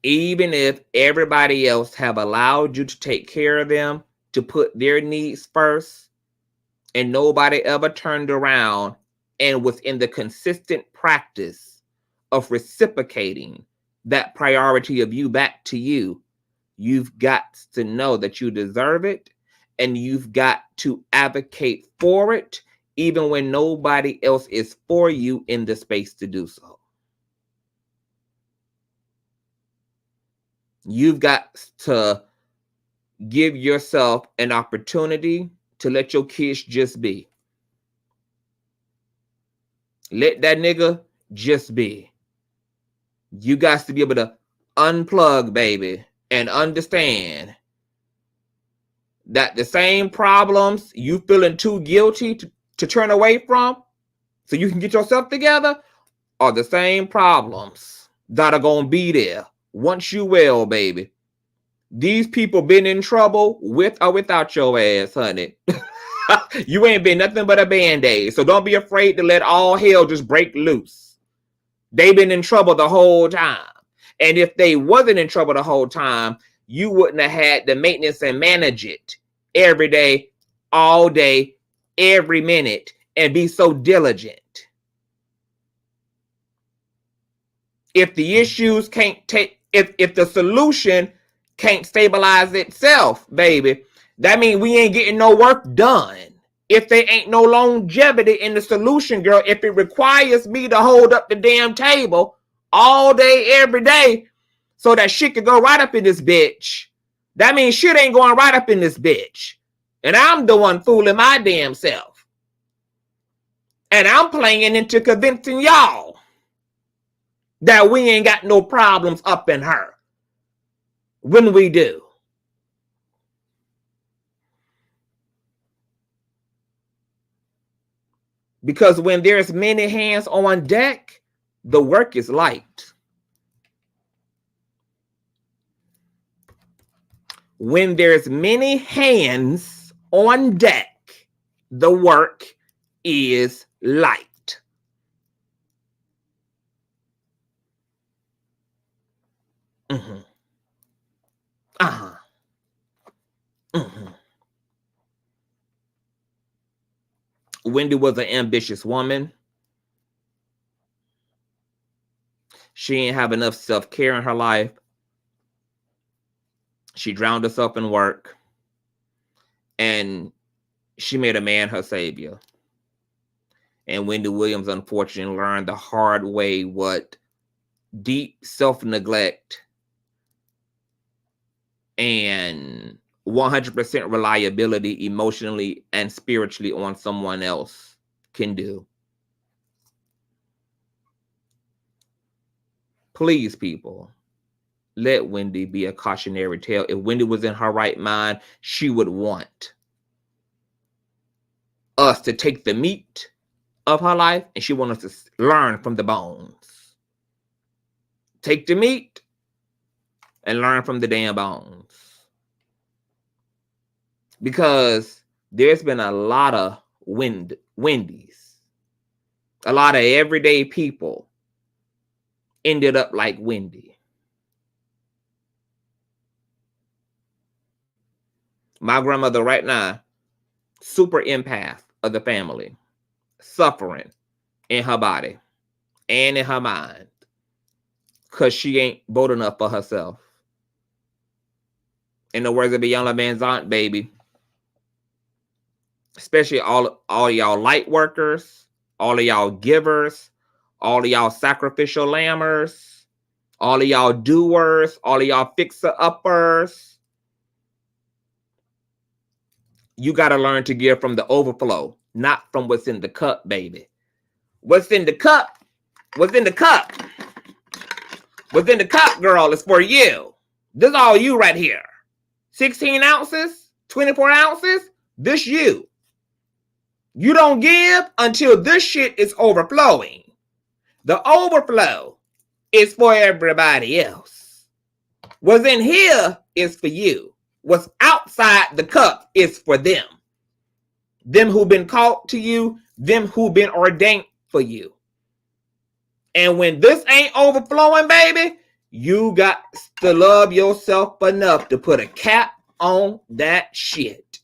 Even if everybody else have allowed you to take care of them, to put their needs first, and nobody ever turned around and within the consistent practice of reciprocating that priority of you back to you, you've got to know that you deserve it, and you've got to advocate for it, even when nobody else is for you in the space to do so. You've got to give yourself an opportunity to let your kids just be. Let that nigga just be. You got to be able to unplug, baby, and understand that the same problems you feeling too guilty to turn away from so you can get yourself together are the same problems that are going to be there once you well, baby. These people been in trouble with or without your ass, honey. You ain't been nothing but a band-aid. So don't be afraid to let all hell just break loose. They've been in trouble the whole time. And if they wasn't in trouble the whole time, you wouldn't have had the maintenance and manage it every day, all day, every minute, and be so diligent. If the issues can't take, if the solution can't stabilize itself, baby, that means we ain't getting no work done. If there ain't no longevity in the solution, girl, if it requires me to hold up the damn table all day, every day, so that shit could go right up in this bitch, that means shit ain't going right up in this bitch. And I'm the one fooling my damn self. And I'm playing into convincing y'all that we ain't got no problems up in her when we do. Because when there's many hands on deck, the work is light. When there's many hands on deck, the work is light. Mm-hmm. Uh-huh. Mm-hmm. Wendy was an ambitious woman. She didn't have enough self-care in her life. She drowned herself in work. And she made a man her savior. And Wendy Williams, unfortunately, learned the hard way what deep self-neglect and 100% reliability emotionally and spiritually on someone else can do. Please, people, let Wendy be a cautionary tale. If Wendy was in her right mind, she would want us to take the meat of her life and she wants us to learn from the bones. Take the meat and learn from the damn bones. Because there's been a lot of Wendy's. A lot of everyday people ended up like Wendy. My grandmother right now, super empath of the family, suffering in her body and in her mind because she ain't bold enough for herself. In the words of the younger man's aunt, baby, especially all y'all light workers, all of y'all givers, all of y'all sacrificial lambers, all of y'all doers, all of y'all fixer-uppers. You got to learn to give from the overflow, not from what's in the cup, baby. What's in the cup? What's in the cup? What's in the cup, girl, is for you. This is all you right here. 16 ounces, 24 ounces, this you. You don't give until this shit is overflowing. The overflow is for everybody else. What's in here is for you. What's outside the cup is for them. Them who've been called to you, them who've been ordained for you. And when this ain't overflowing, baby, you got to love yourself enough to put a cap on that shit.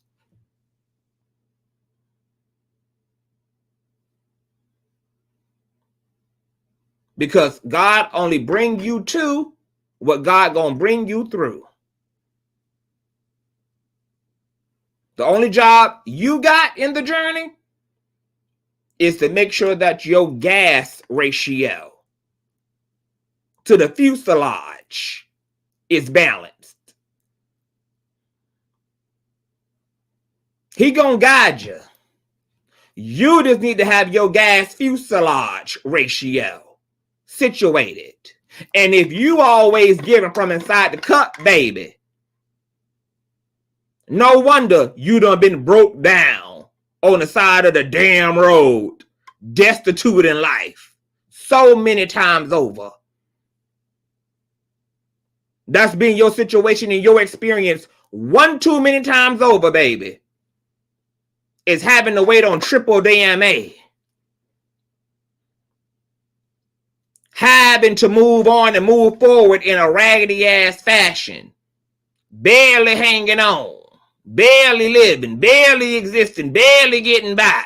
Because God only bring you to what God gonna bring you through. The only job you got in the journey is to make sure that your gas ratio to the fuselage is balanced. He gonna guide you. You just need to have your gas fuselage ratio situated. And if you always giving from inside the cup, baby, no wonder you done been broke down on the side of the damn road, destitute in life, so many times over. That's been your situation and your experience one too many times over, baby. Is having to wait on triple damn A. Having to move on and move forward in a raggedy ass fashion. Barely hanging on. Barely living. Barely existing. Barely getting by.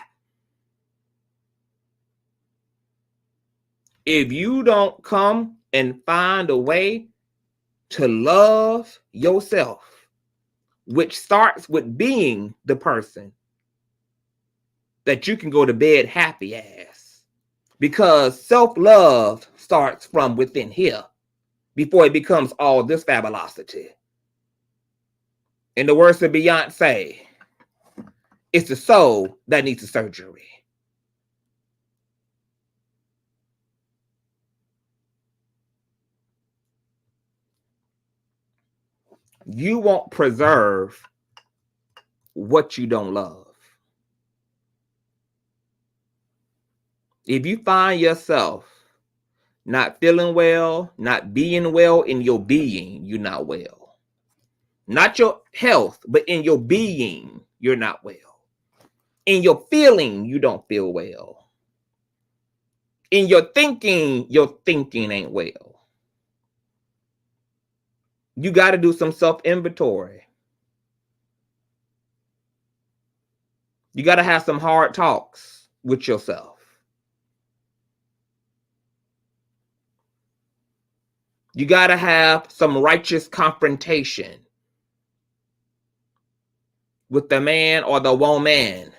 If you don't come and find a way to love yourself, which starts with being the person that you can go to bed happy as. Because self-love starts from within here before it becomes all this fabulosity. In the words of Beyonce, it's the soul that needs the surgery. You won't preserve what you don't love. If you find yourself not feeling well, not being well in your being, you're not well. Not your health, but in your being, you're not well. In your feeling, you don't feel well. In your thinking ain't well. You got to do some self-inventory. You got to have some hard talks with yourself. You got to have some righteous confrontation with the man or the woman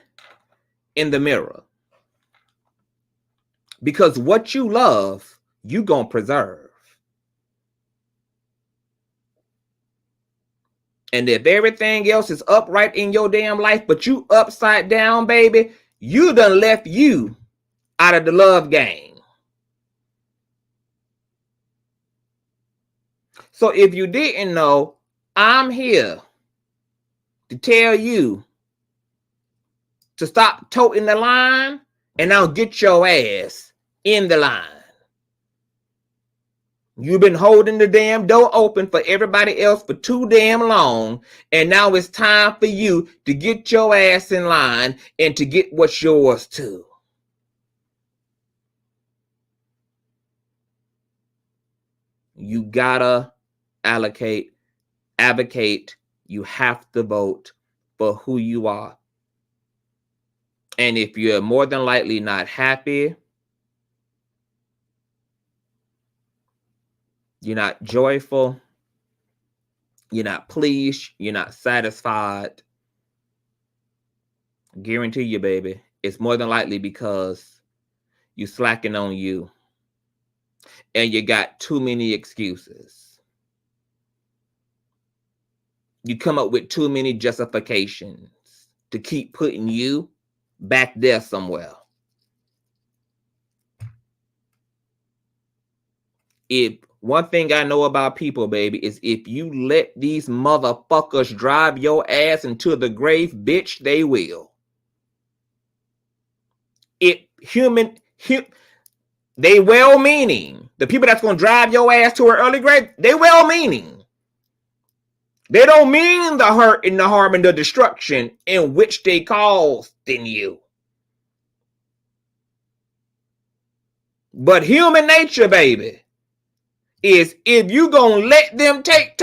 in the mirror. Because what you love, you gonna preserve. And if everything else is upright in your damn life, but you upside down, baby, you done left you out of the love game. So if you didn't know, I'm here to tell you to stop toting the line and now get your ass in the line. You've been holding the damn door open for everybody else for too damn long, and now it's time for you to get your ass in line and to get what's yours too. You gotta advocate, you have to vote for who you are. And if you're more than likely not happy, you're not joyful, you're not pleased, you're not satisfied, I guarantee you, baby, it's more than likely because you're slacking on you and you got too many excuses. You come up with too many justifications to keep putting you back there somewhere. If one thing I know about people, baby, is if you let these motherfuckers drive your ass into the grave, bitch, they will. They well-meaning. The people that's going to drive your ass to an early grave, they well-meaning. They don't mean the hurt and the harm and the destruction in which they caused in you. But human nature, baby, is if you gonna let them take,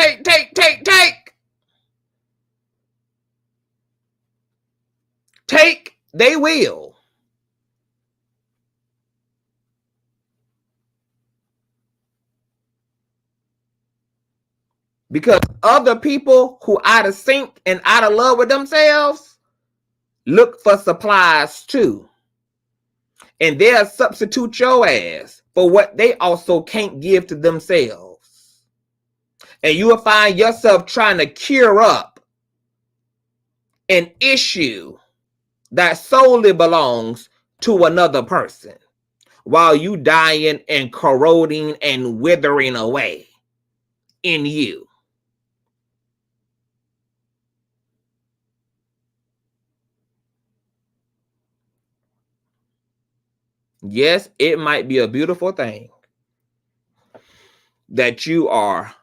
they will. Because other people who out of sync and out of love with themselves look for supplies too. And they'll substitute your ass for what they also can't give to themselves. And you will find yourself trying to cure up an issue that solely belongs to another person while you dying and corroding and withering away in you. Yes, it might be a beautiful thing that you are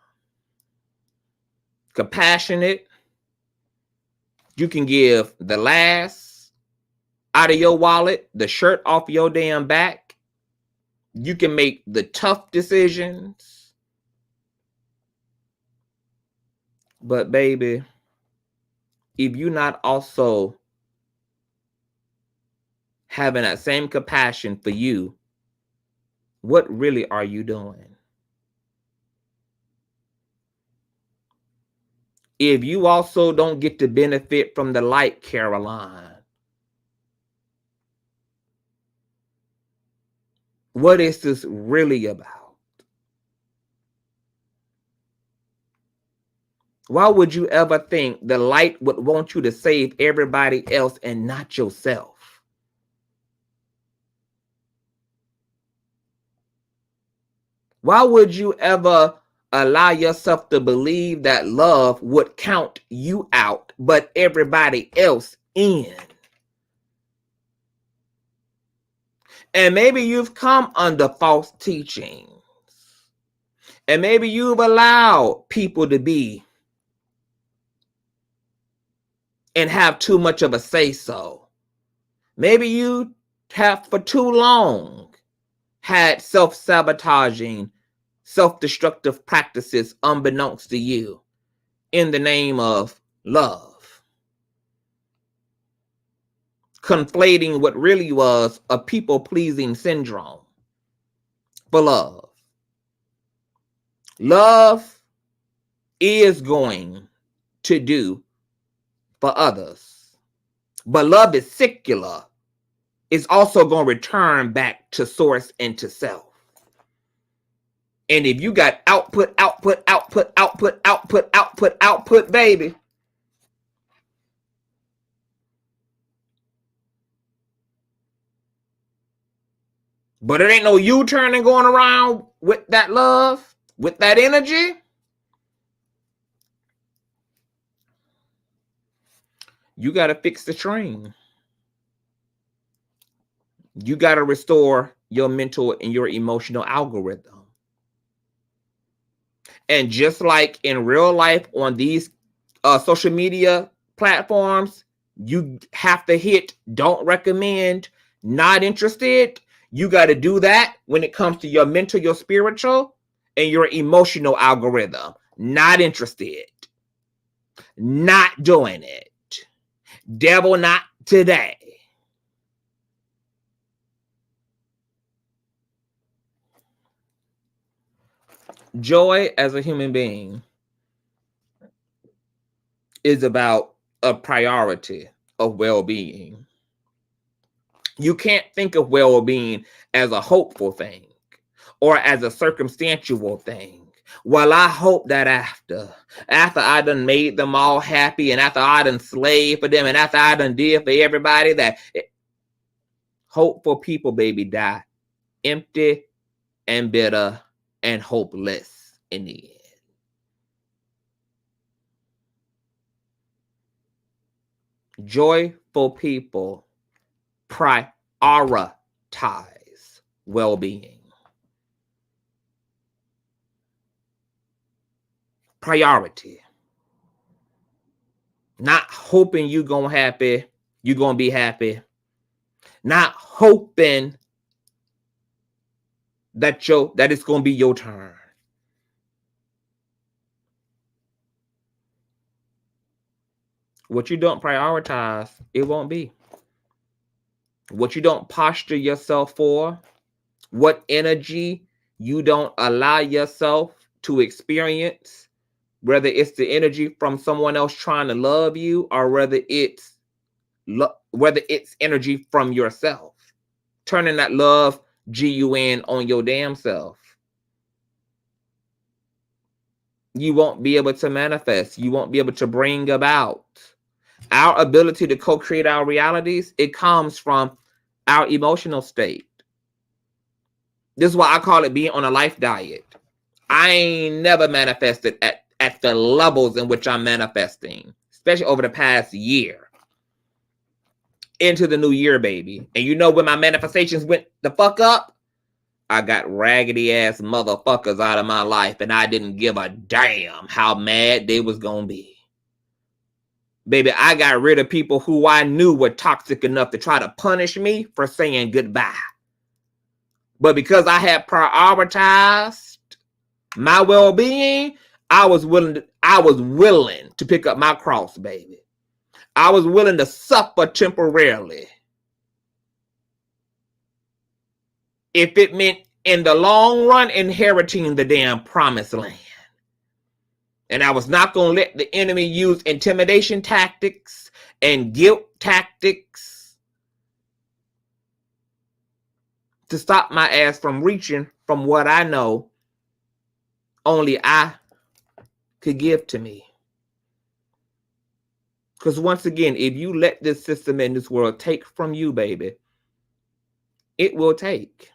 compassionate. You can give the last out of your wallet, the shirt off your damn back. You can make the tough decisions. But baby, if you're not also having that same compassion for you, what really are you doing? If you also don't get to benefit from the light, Caroline, what is this really about? Why would you ever think the light would want you to save everybody else and not yourself? Why would you ever allow yourself to believe that love would count you out, but everybody else in? And maybe you've come under false teachings. And maybe you've allowed people to be and have too much of a say-so. Maybe you have for too long had self-sabotaging, self-destructive practices unbeknownst to you in the name of love. Conflating what really was a people-pleasing syndrome for love. Love is going to do for others. But love is secular. It's also going to return back to source and to self. And if you got output, baby, but it ain't no U-turning going around with that love, with that energy, you got to fix the train. You got to restore your mental and your emotional algorithm. And just like in real life on these social media platforms, you have to hit don't recommend, not interested. You got to do that when it comes to your mental, your spiritual, and your emotional algorithm. Not interested. Not doing it. Devil, not today. Joy as a human being is about a priority of well-being. You can't think of well-being as a hopeful thing or as a circumstantial thing. Well, I hope that after I done made them all happy and after I done slaved for them and after I done did for everybody, that hopeful people, baby, die empty and bitter and hopeless in the end. Joyful people prioritize well-being. Priority. Not hoping you're gonna be happy. Not hoping that it's gonna be your turn. What you don't prioritize, it won't be. What you don't posture yourself for, what energy you don't allow yourself to experience, whether it's the energy from someone else trying to love you, or whether it's energy from yourself, turning that love GUN on your damn self. You won't be able to manifest. You won't be able to bring about. Our ability to co-create our realities, it comes from our emotional state. This is why I call it being on a life diet. I ain't never manifested at the levels in which I'm manifesting, especially over the past year. Into the new year, baby. And you know when my manifestations went the fuck up? I got raggedy ass motherfuckers out of my life, and I didn't give a damn how mad they was gonna be. Baby, I got rid of people who I knew were toxic enough to try to punish me for saying goodbye. But because I had prioritized my well-being, I was willing to pick up my cross, baby. I was willing to suffer temporarily if it meant in the long run inheriting the damn promised land. And I was not going to let the enemy use intimidation tactics and guilt tactics to stop my ass from reaching from what I know only I could give to me. Because once again, if you let this system in this world take from you, baby, it will take.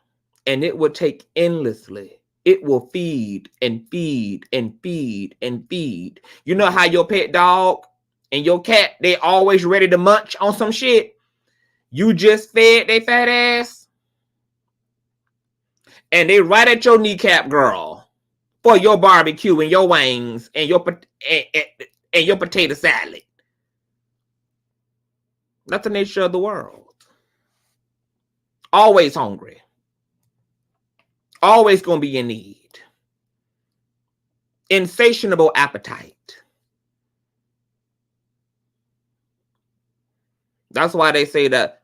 And it will take endlessly. It will feed and feed and feed and feed. You know how your pet dog and your cat, they always ready to munch on some shit? You just fed they fat ass. And they right at your kneecap, girl, for your barbecue and your wings and your potato salad. That's the nature of the world. Always hungry. Always going to be in need. Insatiable appetite. That's why they say that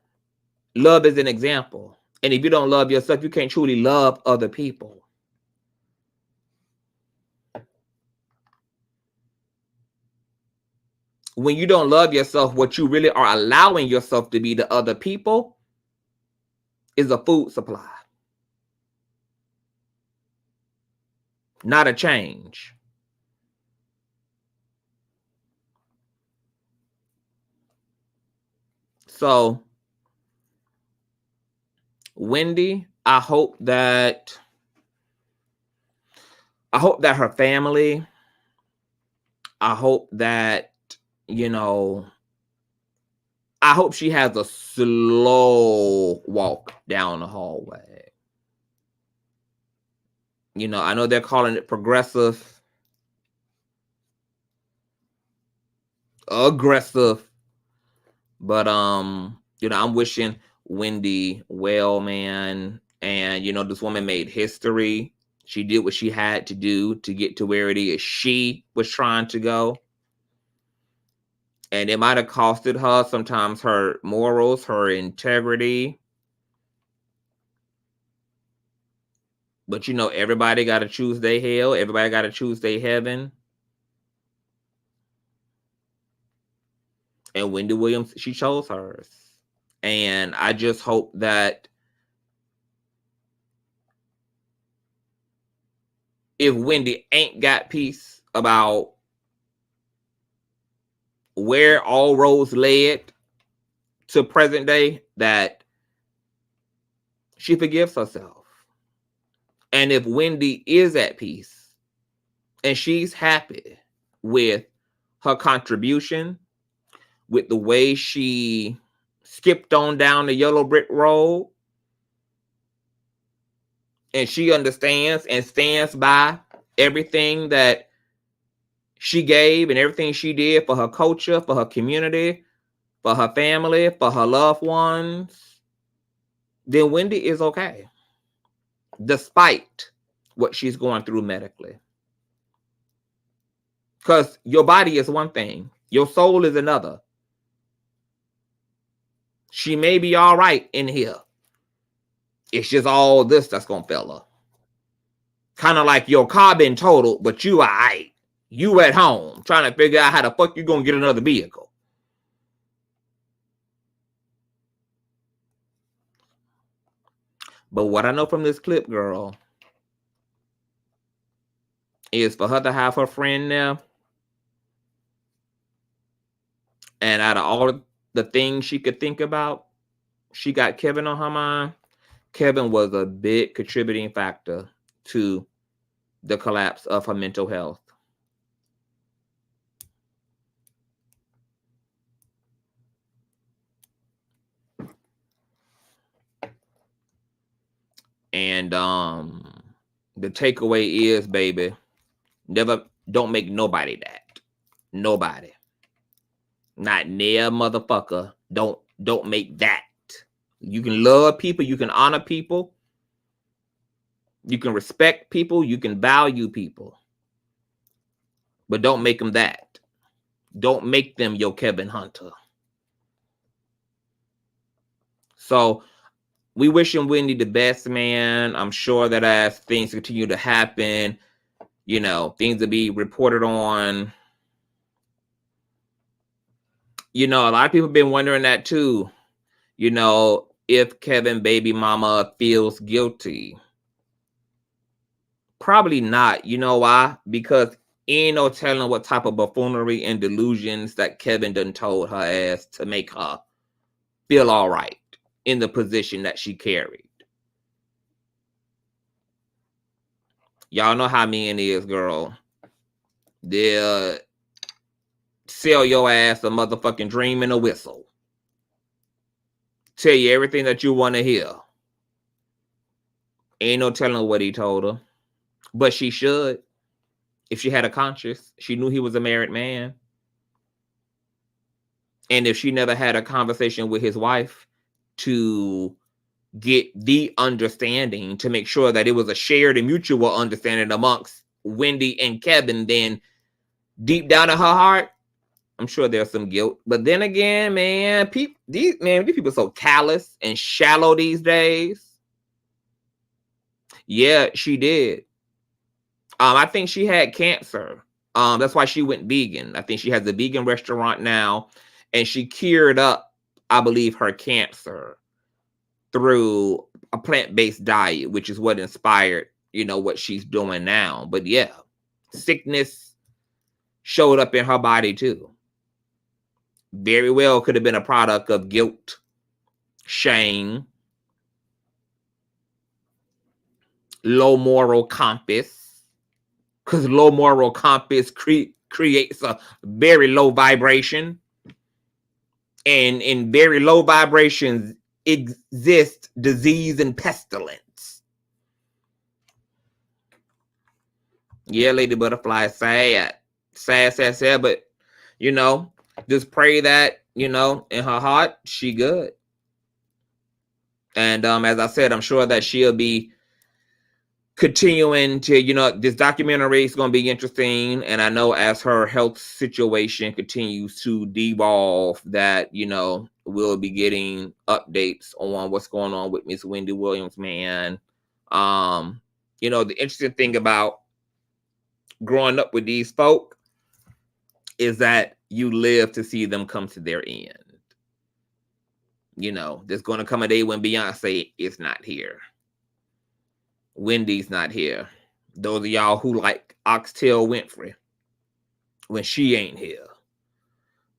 love is an example. And if you don't love yourself, you can't truly love other people. When you don't love yourself, what you really are allowing yourself to be to other people is a food supply. Not a change. So, Wendy, I hope that her family, I hope that, I hope she has a slow walk down the hallway. I know they're calling it progressive, aggressive, but I'm wishing Wendy well, man. And this woman made history. She did what she had to do to get to where it is she was trying to go. And it might have costed her sometimes her morals, her integrity. But everybody got to choose their hell. Everybody got to choose their heaven. And Wendy Williams, she chose hers. And I just hope that if Wendy ain't got peace about where all roads led to present day, that she forgives herself. And if Wendy is at peace and she's happy with her contribution, with the way she skipped on down the yellow brick road, and she understands and stands by everything that she gave and everything she did for her culture, for her community, for her family, for her loved ones, then Wendy is okay. Despite what she's going through medically. Because your body is one thing. Your soul is another. She may be all right in here. It's just all this that's going to fail her. Kind of like your car been totaled, but you are all right. You at home trying to figure out how the fuck you gonna get another vehicle. But what I know from this clip, girl, is for her to have her friend there, and out of all the things she could think about, she got Kevin on her mind. Kevin was a big contributing factor to the collapse of her mental health. And the takeaway is, baby, don't make nobody that. Nobody. Not near motherfucker. Don't make that. You can love people, you can honor people, you can respect people, you can value people. But don't make them that. Don't make them your Kevin Hunter. So we wishing Wendy the best, man. I'm sure that as things continue to happen, you know, things will be reported on. You know, a lot of people have been wondering that too. You know, if Kevin baby mama feels guilty. Probably not. You know why? Because ain't no telling what type of buffoonery and delusions that Kevin done told her ass to make her feel all right in the position that she carried. Y'all know how men is, girl. They'll sell your ass a motherfucking dream and a whistle. Tell you everything that you want to hear. Ain't no telling what he told her. But she should. If she had a conscience, she knew he was a married man. And if she never had a conversation with his wife to get the understanding, to make sure that it was a shared and mutual understanding amongst Wendy and Kevin, then deep down in her heart, I'm sure there's some guilt. But then again, man, these people are so callous and shallow these days. Yeah, she did. I think she had cancer. That's why she went vegan. I think she has a vegan restaurant now, and she cured up, I believe, her cancer through a plant-based diet, which is what inspired, you know, what she's doing now. But yeah, sickness showed up in her body too. Very well could have been a product of guilt, shame, low moral compass, because low moral compass creates a very low vibration, and in very low vibrations exist disease and pestilence. Yeah, Lady Butterfly, sad, but you know, just pray that, you know, in her heart, she good. And as I said, I'm sure that she'll be continuing to, you know, this documentary is going to be interesting. And I know as her health situation continues to devolve, that, you know, we'll be getting updates on what's going on with Miss Wendy Williams, man. You know, the interesting thing about growing up with these folk is that you live to see them come to their end. You know, there's going to come a day when Beyonce is not here. Wendy's not here. Those of y'all who like Oxtail Winfrey, when she ain't here,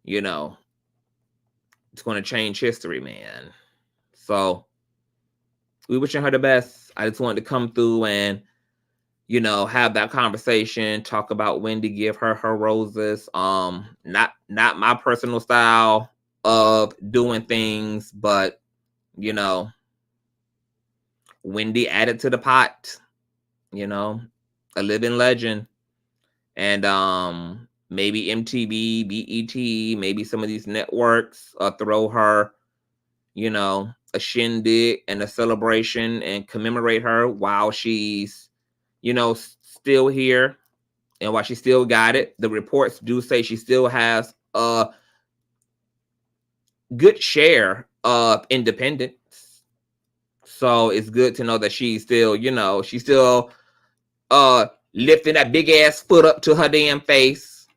you know, it's going to change history, man. So we wishing her the best. I just wanted to come through and, you know, have that conversation, talk about Wendy, give her roses. Not my personal style of doing things, but, you know, Wendy added to the pot, you know, a living legend. And maybe MTV, BET, maybe some of these networks throw her, you know, a shindig and a celebration and commemorate her while she's, you know, still here and while she still got it. The reports do say she still has a good share of independence. So it's good to know that she's still, you know, she's still lifting that big ass foot up to her damn face,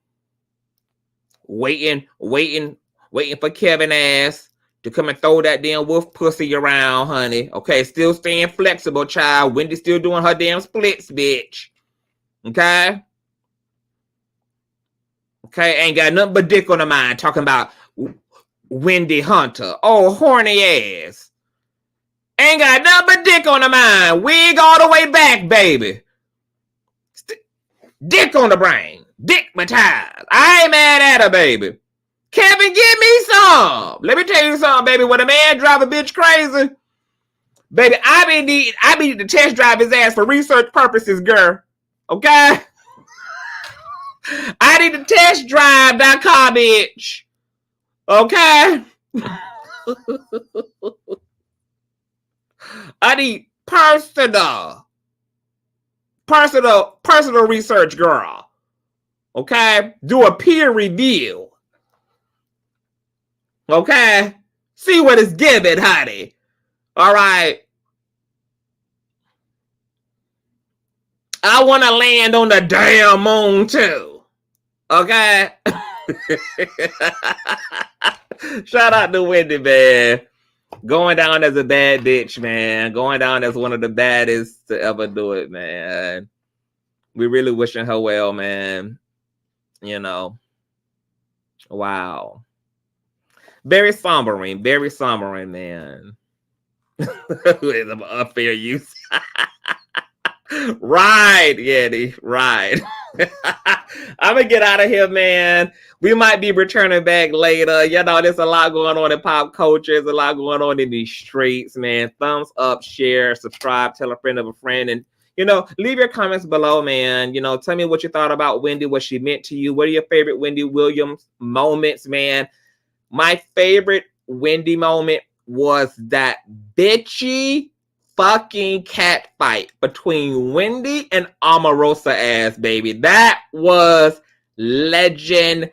waiting for Kevin ass to come and throw that damn wolf pussy around, honey. Okay, still staying flexible, child. Wendy still doing her damn splits, bitch. Okay? Okay, ain't got nothing but dick on the mind talking about Wendy Hunter. Oh, horny ass. Ain't got nothing but dick on the mind. Wig all the way back, baby. Dick on the brain. Dick baptized. I ain't mad at her, baby. Kevin, give me some. Let me tell you something, baby. When a man drive a bitch crazy, baby, I need to test drive his ass for research purposes, girl. Okay? I need to test drive that car, bitch. Okay? I need personal research, girl. Okay? Do a peer review. Okay? See what it's giving, honey. All right? I want to land on the damn moon, too. Okay? Shout out to Wendy, man. Going down as a bad bitch, man. Going down as one of the baddest to ever do it, man. We really wishing her well, man. You know. Wow. Very sombering, man. With an unfair use. Right, Yeti, right. I'm gonna get out of here, man. We might be returning back later. You know, there's a lot going on in pop culture. There's a lot going on in these streets, man. Thumbs up, share, subscribe, tell a friend of a friend, and you know, leave your comments below, man. You know, tell me what you thought about Wendy, what she meant to you. What are your favorite Wendy Williams moments, man? My favorite Wendy moment was that bitchy fucking cat fight between Wendy and Omarosa ass, baby. That was legendary.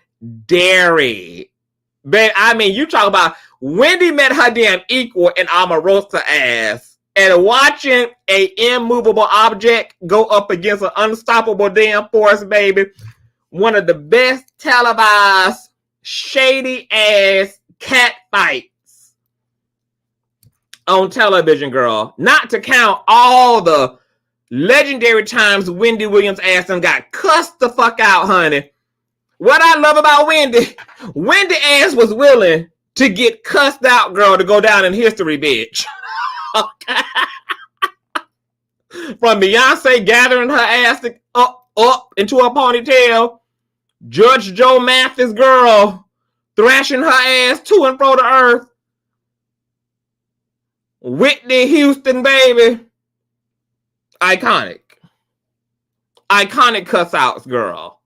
Babe, I mean, you talk about Wendy met her damn equal in Omarosa ass, and watching a immovable object go up against an unstoppable damn force, baby. One of the best televised shady ass cat fights on television, girl. Not to count all the legendary times Wendy Williams ass done got cussed the fuck out, honey. What I love about Wendy ass was willing to get cussed out, girl, to go down in history, bitch. Okay. From Beyonce gathering her ass up into a ponytail, Judge Joe Mathis, girl, thrashing her ass to and fro the earth, Whitney Houston, baby. Iconic cuss outs, girl.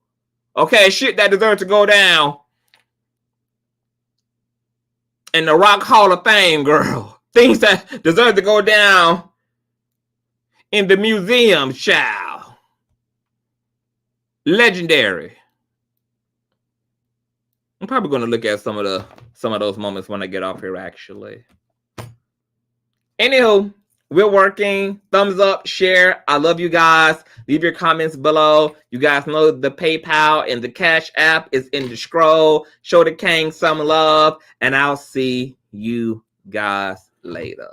Okay, shit that deserves to go down in the Rock Hall of Fame, girl. Things that deserve to go down in the museum, child. Legendary. I'm probably going to look at some of those moments when I get off here, actually. Anywho, we're working. Thumbs up, share. I love you guys. Leave your comments below. You guys know the PayPal and the Cash App is in the scroll. Show the king some love, and I'll see you guys later.